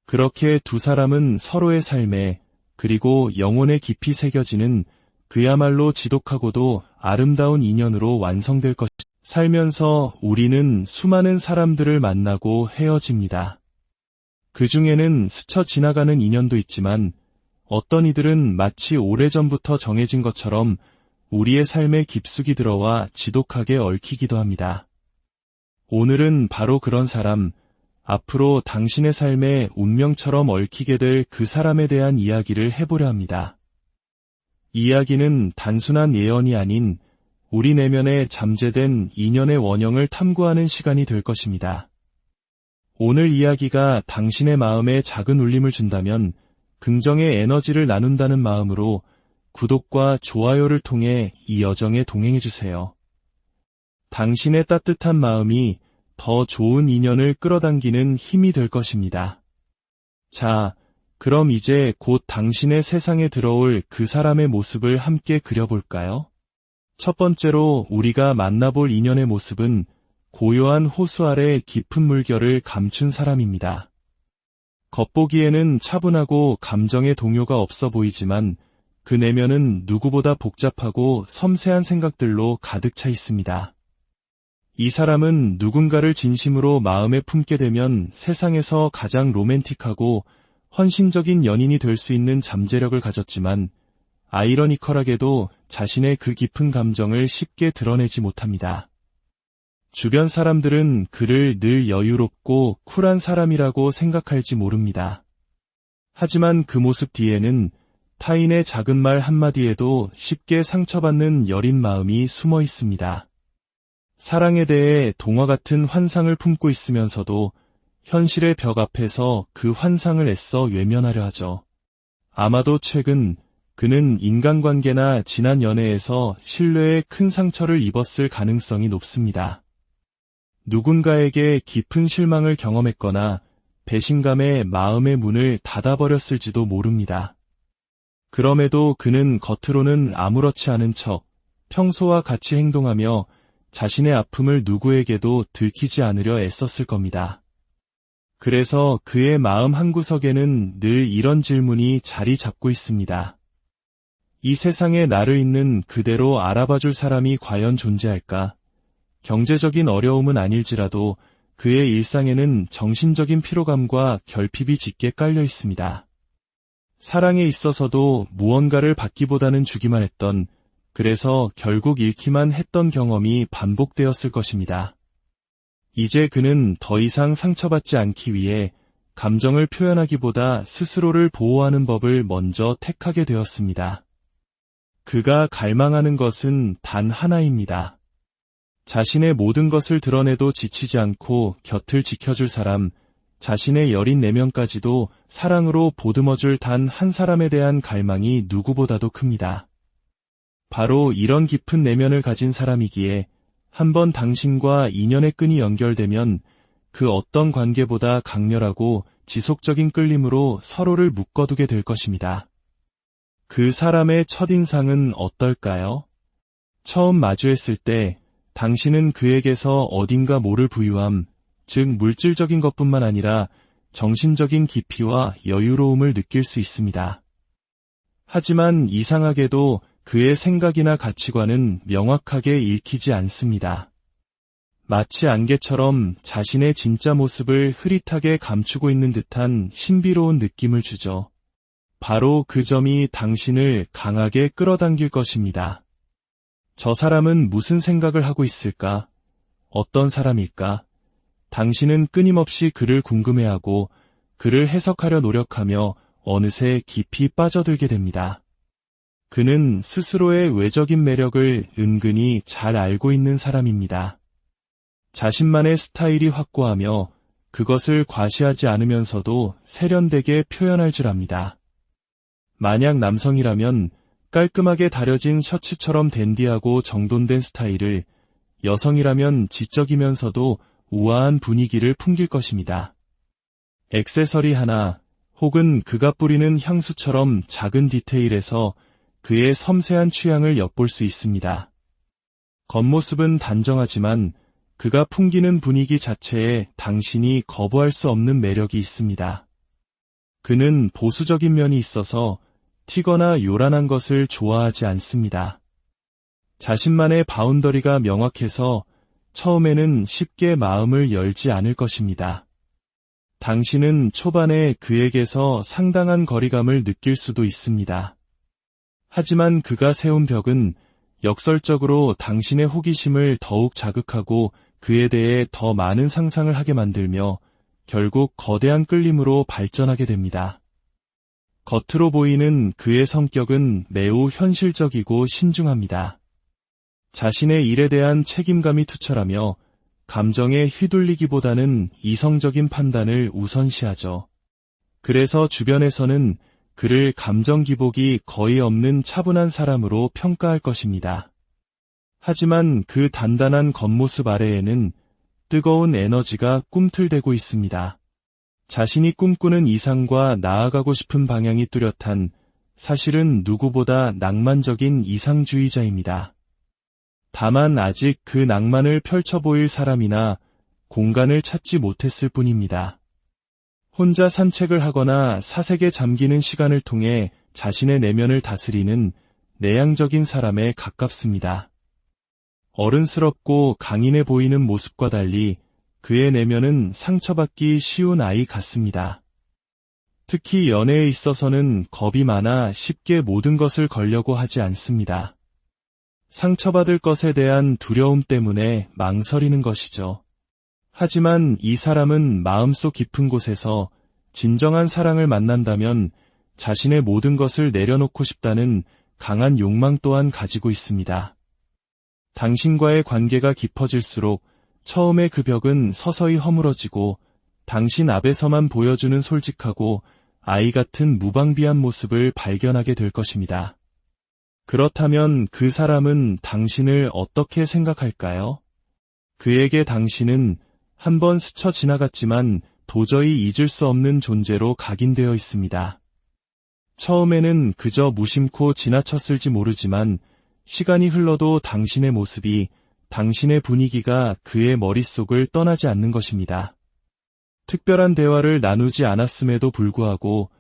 그렇게 두 사람은 서로의 삶에 그리고 영혼에 깊이 새겨지는 그야말로 지독하고도 아름다운 인연으로 완성될 것입니다. 살면서 우리는 수많은 사람들을 만나고 헤어집니다. 그 중에는 스쳐 지나가는 인연도 있지만 어떤 이들은 마치 오래전부터 정해진 것처럼 우리의 삶에 깊숙이 들어와 지독하게 얽히기도 합니다. 오늘은 바로 그런 사람, 앞으로 당신의 삶에 운명처럼 얽히게 될 그 사람에 대한 이야기를 해보려 합니다. 이야기는 단순한 예언이 아닌 우리 내면에 잠재된 인연의 원형을 탐구하는 시간이 될 것입니다. 오늘 이야기가 당신의 마음에 작은 울림을 준다면 긍정의 에너지를 나눈다는 마음으로 구독과 좋아요를 통해 이 여정에 동행해주세요. 당신의 따뜻한 마음이 더 좋은 인연을 끌어당기는 힘이 될 것입니다. 자, 그럼 이제 곧 당신의 세상에 들어올 그 사람의 모습을 함께 그려볼까요? 첫 번째로 우리가 만나볼 인연의 모습은 고요한 호수 아래 깊은 물결을 감춘 사람입니다. 겉보기에는 차분하고 감정의 동요가 없어 보이지만 그 내면은 누구보다 복잡하고 섬세한 생각들로 가득 차 있습니다. 이 사람은 누군가를 진심으로 마음에 품게 되면 세상에서 가장 로맨틱하고 헌신적인 연인이 될 수 있는 잠재력을 가졌지만 아이러니컬하게도 자신의 그 깊은 감정을 쉽게 드러내지 못합니다. 주변 사람들은 그를 늘 여유롭고 쿨한 사람이라고 생각할지 모릅니다. 하지만 그 모습 뒤에는 타인의 작은 말 한마디에도 쉽게 상처받는 여린 마음이 숨어 있습니다. 사랑에 대해 동화 같은 환상을 품고 있으면서도 현실의 벽 앞에서 그 환상을 애써 외면하려 하죠. 아마도 최근 그는 인간관계나 지난 연애에서 신뢰에 큰 상처를 입었을 가능성이 높습니다. 누군가에게 깊은 실망을 경험했거나 배신감에 마음의 문을 닫아버렸을지도 모릅니다. 그럼에도 그는 겉으로는 아무렇지 않은 척 평소와 같이 행동하며 자신의 아픔을 누구에게도 들키지 않으려 애썼을 겁니다. 그래서 그의 마음 한구석에는 늘 이런 질문이 자리 잡고 있습니다. 이 세상에 나를 있는 그대로 알아봐줄 사람이 과연 존재할까? 경제적인 어려움은 아닐지라도 그의 일상에는 정신적인 피로감과 결핍이 짙게 깔려 있습니다. 사랑에 있어서도 무언가를 받기보다는 주기만 했던, 그래서 결국 잃기만 했던 경험이 반복되었을 것입니다. 이제 그는 더 이상 상처받지 않기 위해 감정을 표현하기보다 스스로를 보호하는 법을 먼저 택하게 되었습니다. 그가 갈망하는 것은 단 하나입니다. 자신의 모든 것을 드러내도 지치지 않고 곁을 지켜줄 사람, 자신의 여린 내면까지도 사랑으로 보듬어줄 단 한 사람에 대한 갈망이 누구보다도 큽니다. 바로 이런 깊은 내면을 가진 사람이기에 한번 당신과 인연의 끈이 연결되면 그 어떤 관계보다 강렬하고 지속적인 끌림으로 서로를 묶어두게 될 것입니다. 그 사람의 첫인상은 어떨까요? 처음 마주했을 때 당신은 그에게서 어딘가 모를 부유함, 즉 물질적인 것뿐만 아니라 정신적인 깊이와 여유로움을 느낄 수 있습니다. 하지만 이상하게도 그의 생각이나 가치관은 명확하게 읽히지 않습니다. 마치 안개처럼 자신의 진짜 모습을 흐릿하게 감추고 있는 듯한 신비로운 느낌을 주죠. 바로 그 점이 당신을 강하게 끌어당길 것입니다. 저 사람은 무슨 생각을 하고 있을까? 어떤 사람일까? 당신은 끊임없이 그를 궁금해하고 그를 해석하려 노력하며 어느새 깊이 빠져들게 됩니다. 그는 스스로의 외적인 매력을 은근히 잘 알고 있는 사람입니다. 자신만의 스타일이 확고하며 그것을 과시하지 않으면서도 세련되게 표현할 줄 압니다. 만약 남성이라면 깔끔하게 다려진 셔츠처럼 댄디하고 정돈된 스타일을, 여성이라면 지적이면서도 우아한 분위기를 풍길 것입니다. 액세서리 하나 혹은 그가 뿌리는 향수처럼 작은 디테일에서 그의 섬세한 취향을 엿볼 수 있습니다. 겉모습은 단정하지만 그가 풍기는 분위기 자체에 당신이 거부할 수 없는 매력이 있습니다. 그는 보수적인 면이 있어서 튀거나 요란한 것을 좋아하지 않습니다. 자신만의 바운더리가 명확해서 처음에는 쉽게 마음을 열지 않을 것입니다. 당신은 초반에 그에게서 상당한 거리감을 느낄 수도 있습니다. 하지만 그가 세운 벽은 역설적으로 당신의 호기심을 더욱 자극하고 그에 대해 더 많은 상상을 하게 만들며 결국 거대한 끌림으로 발전하게 됩니다. 겉으로 보이는 그의 성격은 매우 현실적이고 신중합니다. 자신의 일에 대한 책임감이 투철하며 감정에 휘둘리기보다는 이성적인 판단을 우선시하죠. 그래서 주변에서는 그를 감정 기복이 거의 없는 차분한 사람으로 평가할 것입니다. 하지만 그 단단한 겉모습 아래에는 뜨거운 에너지가 꿈틀대고 있습니다. 자신이 꿈꾸는 이상과 나아가고 싶은 방향이 뚜렷한, 사실은 누구보다 낭만적인 이상주의자입니다. 다만 아직 그 낭만을 펼쳐 보일 사람이나 공간을 찾지 못했을 뿐입니다. 혼자 산책을 하거나 사색에 잠기는 시간을 통해 자신의 내면을 다스리는 내향적인 사람에 가깝습니다. 어른스럽고 강인해 보이는 모습과 달리 그의 내면은 상처받기 쉬운 아이 같습니다. 특히 연애에 있어서는 겁이 많아 쉽게 모든 것을 걸려고 하지 않습니다. 상처받을 것에 대한 두려움 때문에 망설이는 것이죠. 하지만 이 사람은 마음속 깊은 곳에서 진정한 사랑을 만난다면 자신의 모든 것을 내려놓고 싶다는 강한 욕망 또한 가지고 있습니다. 당신과의 관계가 깊어질수록 처음에 그 벽은 서서히 허물어지고 당신 앞에서만 보여주는 솔직하고 아이 같은 무방비한 모습을 발견하게 될 것입니다. 그렇다면 그 사람은 당신을 어떻게 생각할까요? 그에게 당신은 한번 스쳐 지나갔지만 도저히 잊을 수 없는 존재로 각인되어 있습니다. 처음에는 그저 무심코 지나쳤을지 모르지만 시간이 흘러도 당신의 모습이, 당신의 분위기가 그의 머릿속을 떠나지 않는 것입니다. 특별한 대화를 나누지 않았음에도 불구하고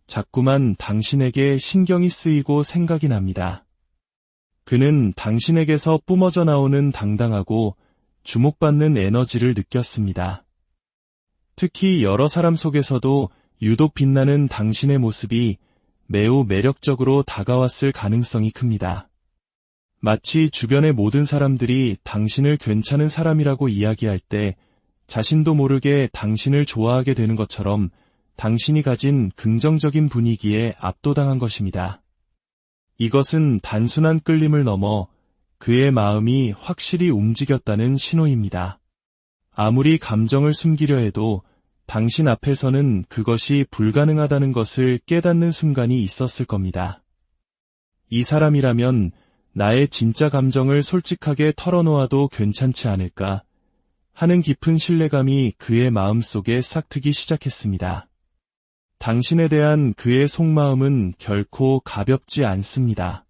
자꾸만 당신에게 신경이 쓰이고 생각이 납니다. 그는 당신에게서 뿜어져 나오는 당당하고 주목받는 에너지를 느꼈습니다. 특히 여러 사람 속에서도 유독 빛나는 당신의 모습이 매우 매력적으로 다가왔을 가능성이 큽니다. 마치 주변의 모든 사람들이 당신을 괜찮은 사람이라고 이야기할 때 자신도 모르게 당신을 좋아하게 되는 것처럼 당신이 가진 긍정적인 분위기에 압도당한 것입니다. 이것은 단순한 끌림을 넘어 그의 마음이 확실히 움직였다는 신호입니다. 아무리 감정을 숨기려 해도 당신 앞에서는 그것이 불가능하다는 것을 깨닫는 순간이 있었을 겁니다. 이 사람이라면 나의 진짜 감정을 솔직하게 털어놓아도 괜찮지 않을까 하는 깊은 신뢰감이 그의 마음속에 싹트기 시작했습니다. 당신에 대한 그의 속마음은 결코 가볍지 않습니다.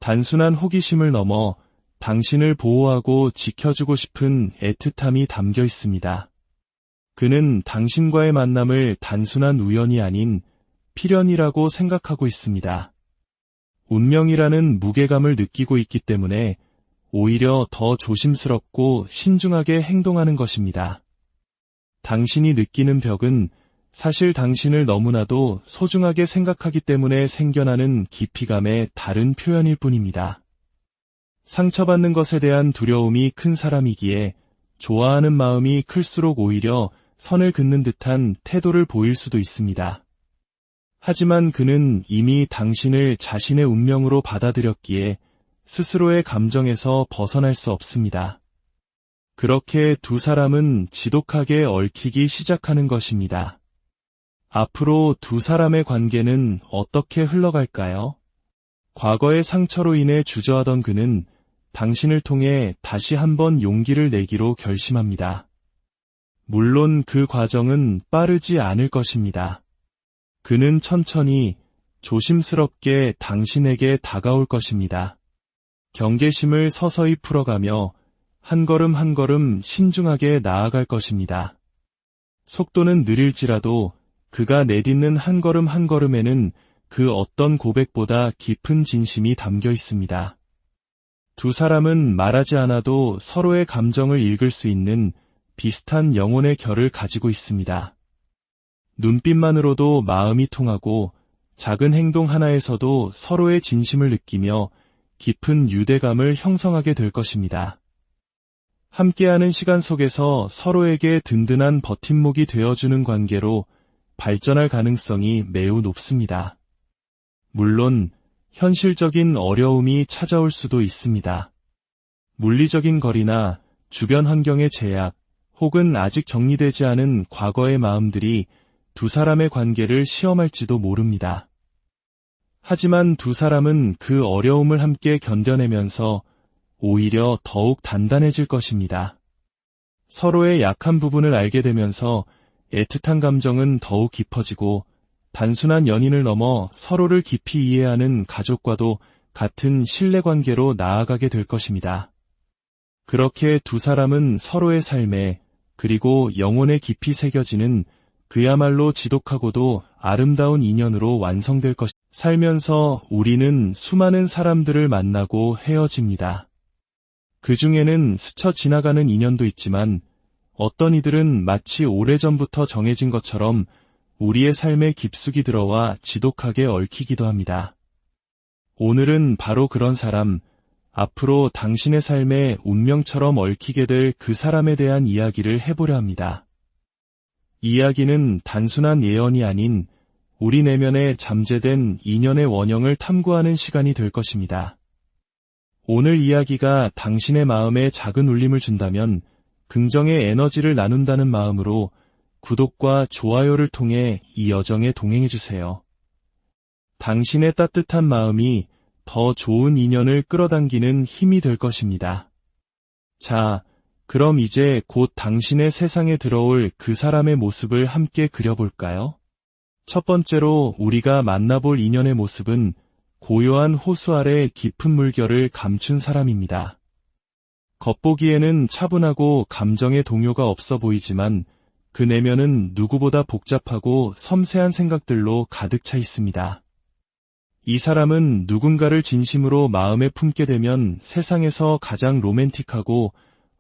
단순한 호기심을 넘어 당신을 보호하고 지켜주고 싶은 애틋함이 담겨 있습니다. 그는 당신과의 만남을 단순한 우연이 아닌 필연이라고 생각하고 있습니다. 운명이라는 무게감을 느끼고 있기 때문에 오히려 더 조심스럽고 신중하게 행동하는 것입니다. 당신이 느끼는 벽은 사실 당신을 너무나도 소중하게 생각하기 때문에 생겨나는 깊이감의 다른 표현일 뿐입니다. 상처받는 것에 대한 두려움이 큰 사람이기에 좋아하는 마음이 클수록 오히려 선을 긋는 듯한 태도를 보일 수도 있습니다. 하지만 그는 이미 당신을 자신의 운명으로 받아들였기에 스스로의 감정에서 벗어날 수 없습니다. 그렇게 두 사람은 지독하게 얽히기 시작하는 것입니다. 앞으로 두 사람의 관계는 어떻게 흘러갈까요? 과거의 상처로 인해 주저하던 그는 당신을 통해 다시 한번 용기를 내기로 결심합니다. 물론 그 과정은 빠르지 않을 것입니다. 그는 천천히 조심스럽게 당신에게 다가올 것입니다. 경계심을 서서히 풀어가며 한 걸음 한 걸음 신중하게 나아갈 것입니다. 속도는 느릴지라도 그가 내딛는 한 걸음 한 걸음에는 그 어떤 고백보다 깊은 진심이 담겨 있습니다. 두 사람은 말하지 않아도 서로의 감정을 읽을 수 있는 비슷한 영혼의 결을 가지고 있습니다. 눈빛만으로도 마음이 통하고 작은 행동 하나에서도 서로의 진심을 느끼며 깊은 유대감을 형성하게 될 것입니다. 함께하는 시간 속에서 서로에게 든든한 버팀목이 되어주는 관계로 발전할 가능성이 매우 높습니다. 물론 현실적인 어려움이 찾아올 수도 있습니다. 물리적인 거리나 주변 환경의 제약, 혹은 아직 정리되지 않은 과거의 마음들이 두 사람의 관계를 시험할지도 모릅니다. 하지만 두 사람은 그 어려움을 함께 견뎌내면서 오히려 더욱 단단해질 것입니다. 서로의 약한 부분을 알게 되면서 애틋한 감정은 더욱 깊어지고 단순한 연인을 넘어 서로를 깊이 이해하는 가족과도 같은 신뢰관계로 나아가게 될 것입니다. 그렇게 두 사람은 서로의 삶에 그리고 영혼에 깊이 새겨지는 그야말로 지독하고도 아름다운 인연으로 완성될 것입니다. 살면서 우리는 수많은 사람들을 만나고 헤어집니다. 그 중에는 스쳐 지나가는 인연도 있지만 어떤 이들은 마치 오래전부터 정해진 것처럼 우리의 삶에 깊숙이 들어와 지독하게 얽히기도 합니다. 오늘은 바로 그런 사람, 앞으로 당신의 삶에 운명처럼 얽히게 될 그 사람에 대한 이야기를 해보려 합니다. 이야기는 단순한 예언이 아닌 우리 내면에 잠재된 인연의 원형을 탐구하는 시간이 될 것입니다. 오늘 이야기가 당신의 마음에 작은 울림을 준다면 긍정의 에너지를 나눈다는 마음으로 구독과 좋아요를 통해 이 여정에 동행해주세요. 당신의 따뜻한 마음이 더 좋은 인연을 끌어당기는 힘이 될 것입니다. 자, 그럼 이제 곧 당신의 세상에 들어올 그 사람의 모습을 함께 그려볼까요? 첫 번째로 우리가 만나볼 인연의 모습은 고요한 호수 아래 깊은 물결을 감춘 사람입니다. 겉보기에는 차분하고 감정의 동요가 없어 보이지만 그 내면은 누구보다 복잡하고 섬세한 생각들로 가득 차 있습니다. 이 사람은 누군가를 진심으로 마음에 품게 되면 세상에서 가장 로맨틱하고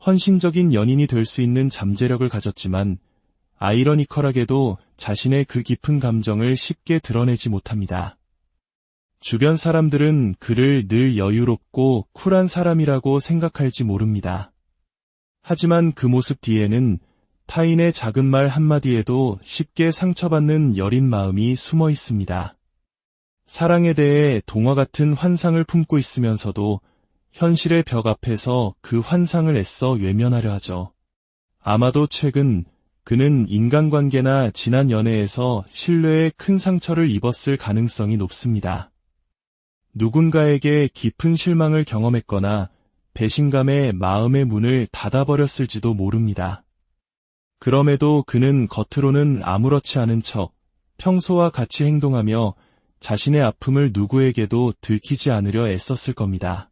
헌신적인 연인이 될 수 있는 잠재력을 가졌지만 아이러니컬하게도 자신의 그 깊은 감정을 쉽게 드러내지 못합니다. 주변 사람들은 그를 늘 여유롭고 쿨한 사람이라고 생각할지 모릅니다. 하지만 그 모습 뒤에는 타인의 작은 말 한마디에도 쉽게 상처받는 여린 마음이 숨어 있습니다. 사랑에 대해 동화 같은 환상을 품고 있으면서도 현실의 벽 앞에서 그 환상을 애써 외면하려 하죠. 아마도 최근 그는 인간관계나 지난 연애에서 신뢰에 큰 상처를 입었을 가능성이 높습니다. 누군가에게 깊은 실망을 경험했거나 배신감에 마음의 문을 닫아버렸을지도 모릅니다. 그럼에도 그는 겉으로는 아무렇지 않은 척 평소와 같이 행동하며 자신의 아픔을 누구에게도 들키지 않으려 애썼을 겁니다.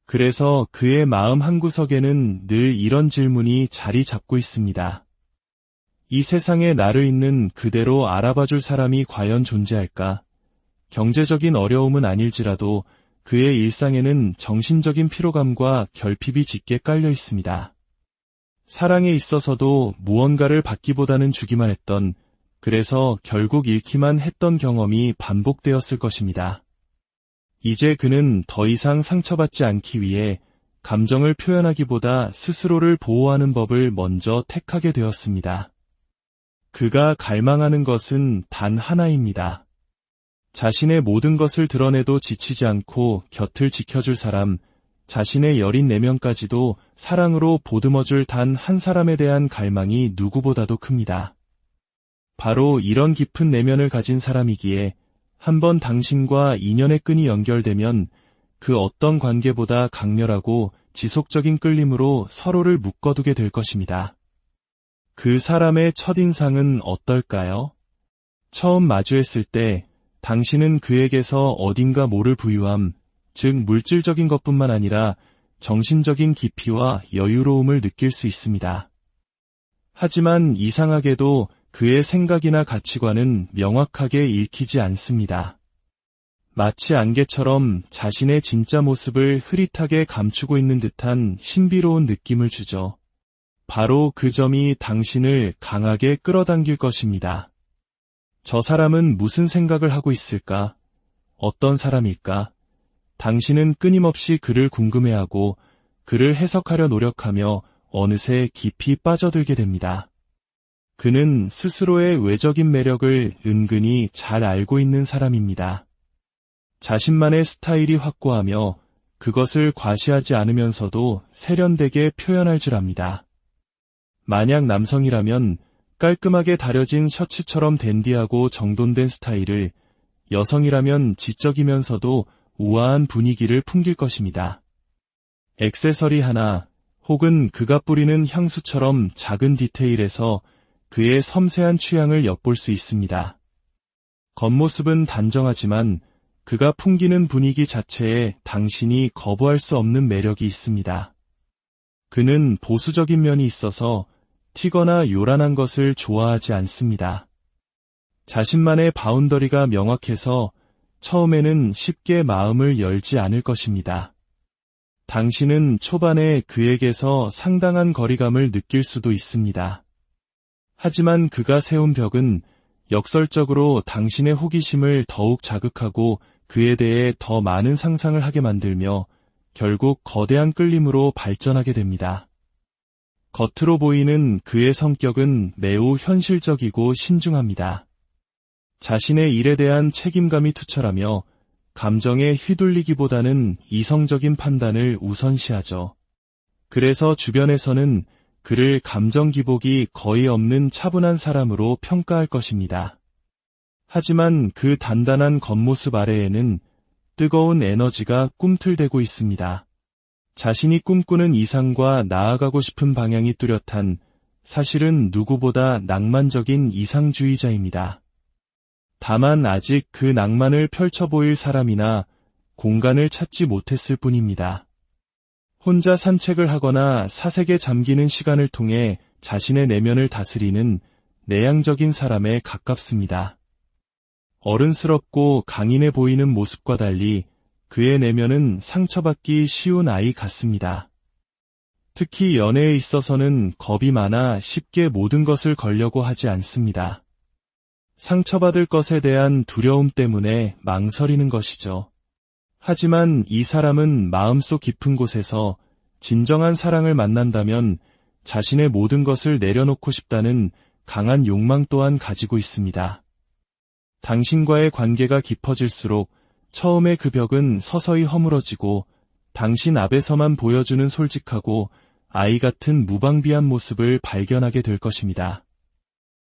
그래서 그의 마음 한구석에는 늘 이런 질문이 자리 잡고 있습니다. 이 세상에 나를 있는 그대로 알아봐줄 사람이 과연 존재할까? 경제적인 어려움은 아닐지라도 그의 일상에는 정신적인 피로감과 결핍이 짙게 깔려 있습니다. 사랑에 있어서도 무언가를 받기보다는 주기만 했던, 그래서 결국 잃기만 했던 경험이 반복되었을 것입니다. 이제 그는 더 이상 상처받지 않기 위해 감정을 표현하기보다 스스로를 보호하는 법을 먼저 택하게 되었습니다. 그가 갈망하는 것은 단 하나입니다. 자신의 모든 것을 드러내도 지치지 않고 곁을 지켜줄 사람, 자신의 여린 내면까지도 사랑으로 보듬어줄 단 한 사람에 대한 갈망이 누구보다도 큽니다. 바로 이런 깊은 내면을 가진 사람이기에 한번 당신과 인연의 끈이 연결되면 그 어떤 관계보다 강렬하고 지속적인 끌림으로 서로를 묶어두게 될 것입니다. 그 사람의 첫인상은 어떨까요? 처음 마주했을 때 당신은 그에게서 어딘가 모를 부유함, 즉 물질적인 것뿐만 아니라 정신적인 깊이와 여유로움을 느낄 수 있습니다. 하지만 이상하게도 그의 생각이나 가치관은 명확하게 읽히지 않습니다. 마치 안개처럼 자신의 진짜 모습을 흐릿하게 감추고 있는 듯한 신비로운 느낌을 주죠. 바로 그 점이 당신을 강하게 끌어당길 것입니다. 저 사람은 무슨 생각을 하고 있을까? 어떤 사람일까? 당신은 끊임없이 그를 궁금해하고 그를 해석하려 노력하며 어느새 깊이 빠져들게 됩니다. 그는 스스로의 외적인 매력을 은근히 잘 알고 있는 사람입니다. 자신만의 스타일이 확고하며 그것을 과시하지 않으면서도 세련되게 표현할 줄 압니다. 만약 남성이라면 깔끔하게 다려진 셔츠처럼 댄디하고 정돈된 스타일을, 여성이라면 지적이면서도 우아한 분위기를 풍길 것입니다. 액세서리 하나 혹은 그가 뿌리는 향수처럼 작은 디테일에서 그의 섬세한 취향을 엿볼 수 있습니다. 겉모습은 단정하지만 그가 풍기는 분위기 자체에 당신이 거부할 수 없는 매력이 있습니다. 그는 보수적인 면이 있어서 튀거나 요란한 것을 좋아하지 않습니다. 자신만의 바운더리가 명확해서 처음에는 쉽게 마음을 열지 않을 것입니다. 당신은 초반에 그에게서 상당한 거리감을 느낄 수도 있습니다. 하지만 그가 세운 벽은 역설적으로 당신의 호기심을 더욱 자극하고 그에 대해 더 많은 상상을 하게 만들며 결국 거대한 끌림으로 발전하게 됩니다. 겉으로 보이는 그의 성격은 매우 현실적이고 신중합니다. 자신의 일에 대한 책임감이 투철하며 감정에 휘둘리기보다는 이성적인 판단을 우선시하죠. 그래서 주변에서는 그를 감정 기복이 거의 없는 차분한 사람으로 평가할 것입니다. 하지만 그 단단한 겉모습 아래에는 뜨거운 에너지가 꿈틀대고 있습니다. 자신이 꿈꾸는 이상과 나아가고 싶은 방향이 뚜렷한, 사실은 누구보다 낭만적인 이상주의자입니다. 다만 아직 그 낭만을 펼쳐 보일 사람이나 공간을 찾지 못했을 뿐입니다. 혼자 산책을 하거나 사색에 잠기는 시간을 통해 자신의 내면을 다스리는 내향적인 사람에 가깝습니다. 어른스럽고 강인해 보이는 모습과 달리 그의 내면은 상처받기 쉬운 아이 같습니다. 특히 연애에 있어서는 겁이 많아 쉽게 모든 것을 걸려고 하지 않습니다. 상처받을 것에 대한 두려움 때문에 망설이는 것이죠. 하지만 이 사람은 마음속 깊은 곳에서 진정한 사랑을 만난다면 자신의 모든 것을 내려놓고 싶다는 강한 욕망 또한 가지고 있습니다. 당신과의 관계가 깊어질수록 처음에 그 벽은 서서히 허물어지고 당신 앞에서만 보여주는 솔직하고 아이 같은 무방비한 모습을 발견하게 될 것입니다.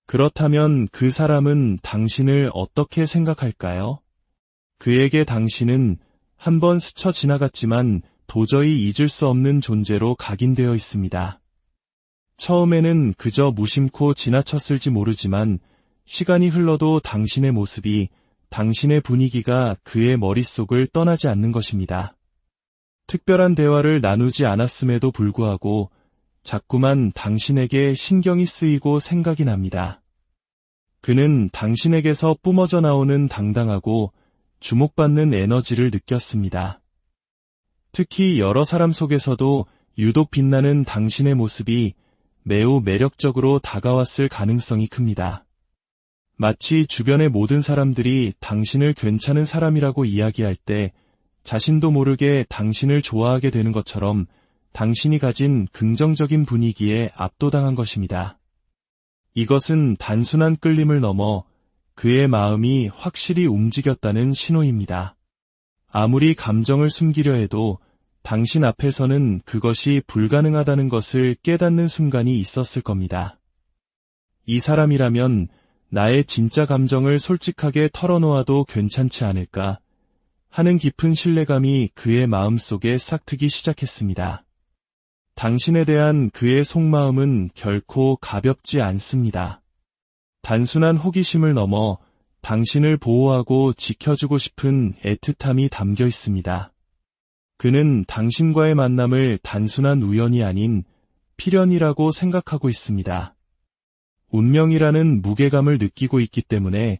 그렇다면 그 사람은 당신을 어떻게 생각할까요? 그에게 당신은 한번 스쳐 지나갔지만 도저히 잊을 수 없는 존재로 각인되어 있습니다. 처음에는 그저 무심코 지나쳤을지 모르지만 시간이 흘러도 당신의 모습이, 당신의 분위기가 그의 머릿속을 떠나지 않는 것입니다. 특별한 대화를 나누지 않았음에도 불구하고 자꾸만 당신에게 신경이 쓰이고 생각이 납니다. 그는 당신에게서 뿜어져 나오는 당당하고 주목받는 에너지를 느꼈습니다. 특히 여러 사람 속에서도 유독 빛나는 당신의 모습이 매우 매력적으로 다가왔을 가능성이 큽니다. 마치 주변의 모든 사람들이 당신을 괜찮은 사람이라고 이야기할 때 자신도 모르게 당신을 좋아하게 되는 것처럼 당신이 가진 긍정적인 분위기에 압도당한 것입니다. 이것은 단순한 끌림을 넘어 그의 마음이 확실히 움직였다는 신호입니다. 아무리 감정을 숨기려 해도 당신 앞에서는 그것이 불가능하다는 것을 깨닫는 순간이 있었을 겁니다. 이 사람이라면 나의 진짜 감정을 솔직하게 털어놓아도 괜찮지 않을까 하는 깊은 신뢰감이 그의 마음속에 싹트기 시작했습니다. 당신에 대한 그의 속마음은 결코 가볍지 않습니다. 단순한 호기심을 넘어 당신을 보호하고 지켜주고 싶은 애틋함이 담겨 있습니다. 그는 당신과의 만남을 단순한 우연이 아닌 필연이라고 생각하고 있습니다. 운명이라는 무게감을 느끼고 있기 때문에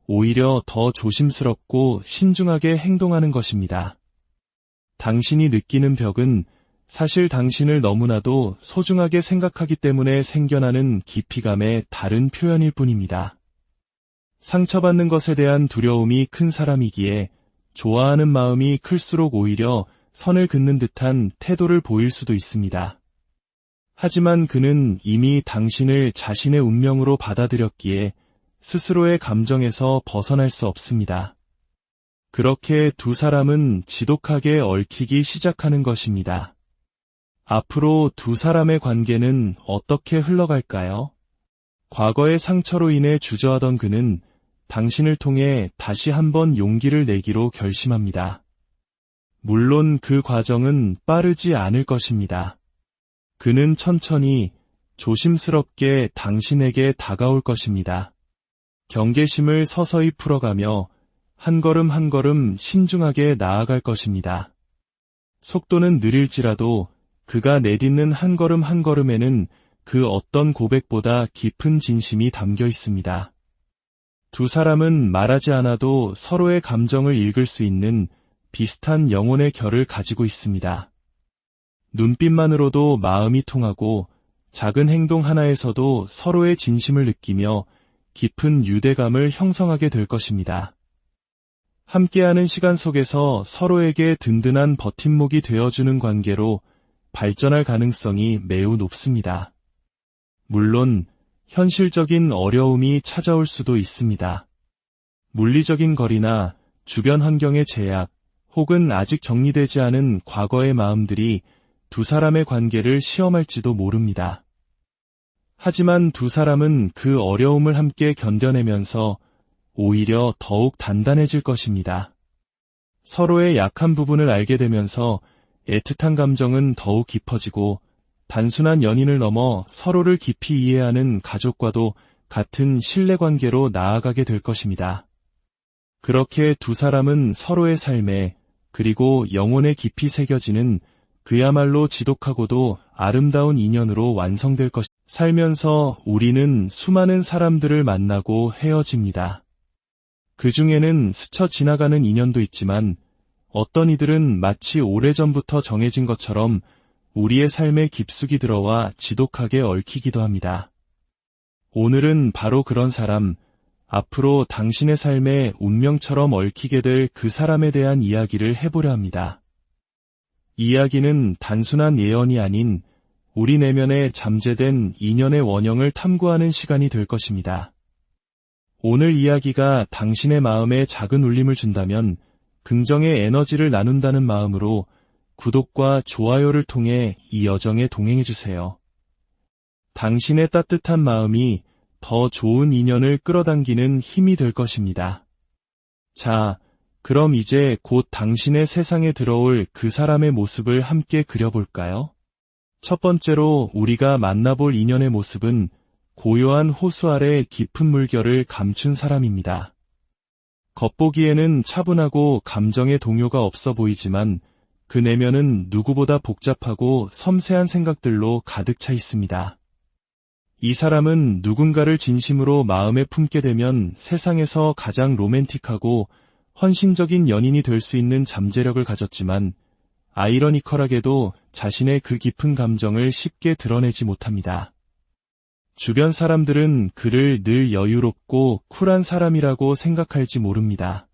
오히려 더 조심스럽고 신중하게 행동하는 것입니다. 당신이 느끼는 벽은 사실 당신을 너무나도 소중하게 생각하기 때문에 생겨나는 깊이감의 다른 표현일 뿐입니다. 상처받는 것에 대한 두려움이 큰 사람이기에 좋아하는 마음이 클수록 오히려 선을 긋는 듯한 태도를 보일 수도 있습니다. 하지만 그는 이미 당신을 자신의 운명으로 받아들였기에 스스로의 감정에서 벗어날 수 없습니다. 그렇게 두 사람은 지독하게 얽히기 시작하는 것입니다. 앞으로 두 사람의 관계는 어떻게 흘러갈까요? 과거의 상처로 인해 주저하던 그는 당신을 통해 다시 한번 용기를 내기로 결심합니다. 물론 그 과정은 빠르지 않을 것입니다. 그는 천천히 조심스럽게 당신에게 다가올 것입니다. 경계심을 서서히 풀어가며 한 걸음 한 걸음 신중하게 나아갈 것입니다. 속도는 느릴지라도 그가 내딛는 한 걸음 한 걸음에는 그 어떤 고백보다 깊은 진심이 담겨 있습니다. 두 사람은 말하지 않아도 서로의 감정을 읽을 수 있는 비슷한 영혼의 결을 가지고 있습니다. 눈빛만으로도 마음이 통하고 작은 행동 하나에서도 서로의 진심을 느끼며 깊은 유대감을 형성하게 될 것입니다. 함께하는 시간 속에서 서로에게 든든한 버팀목이 되어주는 관계로 발전할 가능성이 매우 높습니다. 물론 현실적인 어려움이 찾아올 수도 있습니다. 물리적인 거리나 주변 환경의 제약, 혹은 아직 정리되지 않은 과거의 마음들이 두 사람의 관계를 시험할지도 모릅니다. 하지만 두 사람은 그 어려움을 함께 견뎌내면서 오히려 더욱 단단해질 것입니다. 서로의 약한 부분을 알게 되면서 애틋한 감정은 더욱 깊어지고 단순한 연인을 넘어 서로를 깊이 이해하는 가족과도 같은 신뢰관계로 나아가게 될 것입니다. 그렇게 두 사람은 서로의 삶에 그리고 영혼에 깊이 새겨지는 그야말로 지독하고도 아름다운 인연으로 완성될 것입니다. 살면서 우리는 수많은 사람들을 만나고 헤어집니다. 그 중에는 스쳐 지나가는 인연도 있지만 어떤 이들은 마치 오래전부터 정해진 것처럼 우리의 삶에 깊숙이 들어와 지독하게 얽히기도 합니다. 오늘은 바로 그런 사람, 앞으로 당신의 삶에 운명처럼 얽히게 될 그 사람에 대한 이야기를 해보려 합니다. 이야기는 단순한 예언이 아닌 우리 내면에 잠재된 인연의 원형을 탐구하는 시간이 될 것입니다. 오늘 이야기가 당신의 마음에 작은 울림을 준다면 긍정의 에너지를 나눈다는 마음으로 구독과 좋아요를 통해 이 여정에 동행해주세요. 당신의 따뜻한 마음이 더 좋은 인연을 끌어당기는 힘이 될 것입니다. 자, 그럼 이제 곧 당신의 세상에 들어올 그 사람의 모습을 함께 그려볼까요? 첫 번째로 우리가 만나볼 인연의 모습은 고요한 호수 아래 깊은 물결을 감춘 사람입니다. 겉보기에는 차분하고 감정의 동요가 없어 보이지만 그 내면은 누구보다 복잡하고 섬세한 생각들로 가득 차 있습니다. 이 사람은 누군가를 진심으로 마음에 품게 되면 세상에서 가장 로맨틱하고 헌신적인 연인이 될 수 있는 잠재력을 가졌지만 아이러니컬하게도 자신의 그 깊은 감정을 쉽게 드러내지 못합니다. 주변 사람들은 그를 늘 여유롭고 쿨한 사람이라고 생각할지 모릅니다.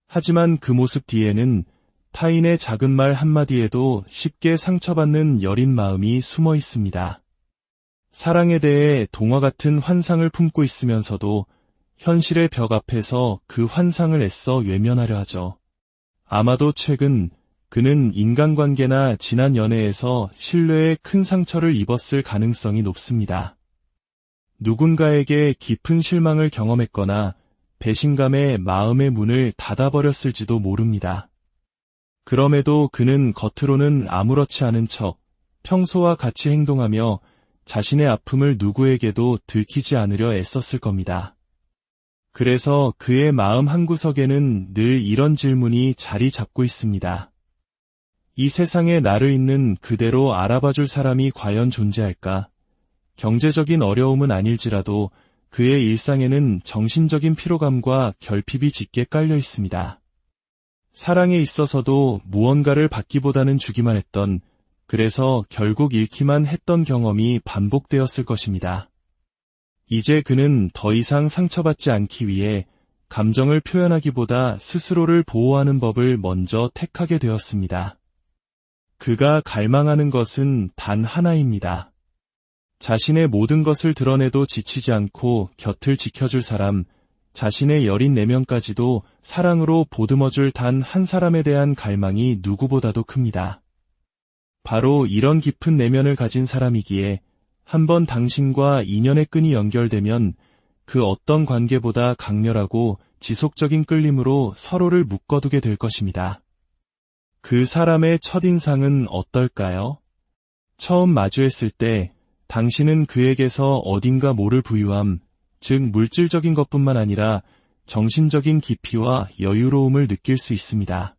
하지만 그 모습 뒤에는 타인의 작은 말 한마디에도 쉽게 상처받는 여린 마음이 숨어 있습니다. 사랑에 대해 동화 같은 환상을 품고 있으면서도 현실의 벽 앞에서 그 환상을 애써 외면하려 하죠. 아마도 최근 그는 인간관계나 지난 연애에서 신뢰에 큰 상처를 입었을 가능성이 높습니다. 누군가에게 깊은 실망을 경험했거나 배신감에 마음의 문을 닫아버렸을지도 모릅니다. 그럼에도 그는 겉으로는 아무렇지 않은 척 평소와 같이 행동하며 자신의 아픔을 누구에게도 들키지 않으려 애썼을 겁니다. 그래서 그의 마음 한구석에는 늘 이런 질문이 자리 잡고 있습니다. 이 세상에 나를 있는 그대로 알아봐줄 사람이 과연 존재할까? 경제적인 어려움은 아닐지라도 그의 일상에는 정신적인 피로감과 결핍이 짙게 깔려 있습니다. 사랑에 있어서도 무언가를 받기보다는 주기만 했던, 그래서 결국 잃기만 했던 경험이 반복되었을 것입니다. 이제 그는 더 이상 상처받지 않기 위해 감정을 표현하기보다 스스로를 보호하는 법을 먼저 택하게 되었습니다. 그가 갈망하는 것은 단 하나입니다. 자신의 모든 것을 드러내도 지치지 않고 곁을 지켜줄 사람, 자신의 여린 내면까지도 사랑으로 보듬어줄 단 한 사람에 대한 갈망이 누구보다도 큽니다. 바로 이런 깊은 내면을 가진 사람이기에 한번 당신과 인연의 끈이 연결되면 그 어떤 관계보다 강렬하고 지속적인 끌림으로 서로를 묶어두게 될 것입니다. 그 사람의 첫인상은 어떨까요? 처음 마주했을 때 당신은 그에게서 어딘가 모를 부유함, 즉 물질적인 것뿐만 아니라 정신적인 깊이와 여유로움을 느낄 수 있습니다.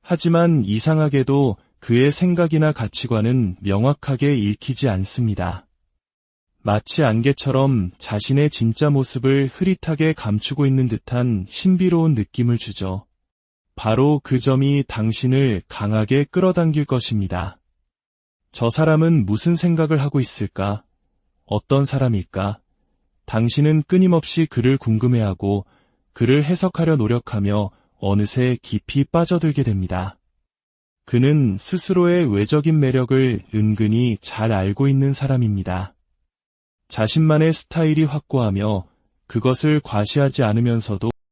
하지만 이상하게도 그의 생각이나 가치관은 명확하게 읽히지 않습니다. 마치 안개처럼 자신의 진짜 모습을 흐릿하게 감추고 있는 듯한 신비로운 느낌을 주죠. 바로 그 점이 당신을 강하게 끌어당길 것입니다. 저 사람은 무슨 생각을 하고 있을까? 어떤 사람일까? 당신은 끊임없이 그를 궁금해하고 그를 해석하려 노력하며 어느새 깊이 빠져들게 됩니다. 그는 스스로의 외적인 매력을 은근히 잘 알고 있는 사람입니다. 자신만의 스타일이 확고하며 그것을 과시하지 않으면서도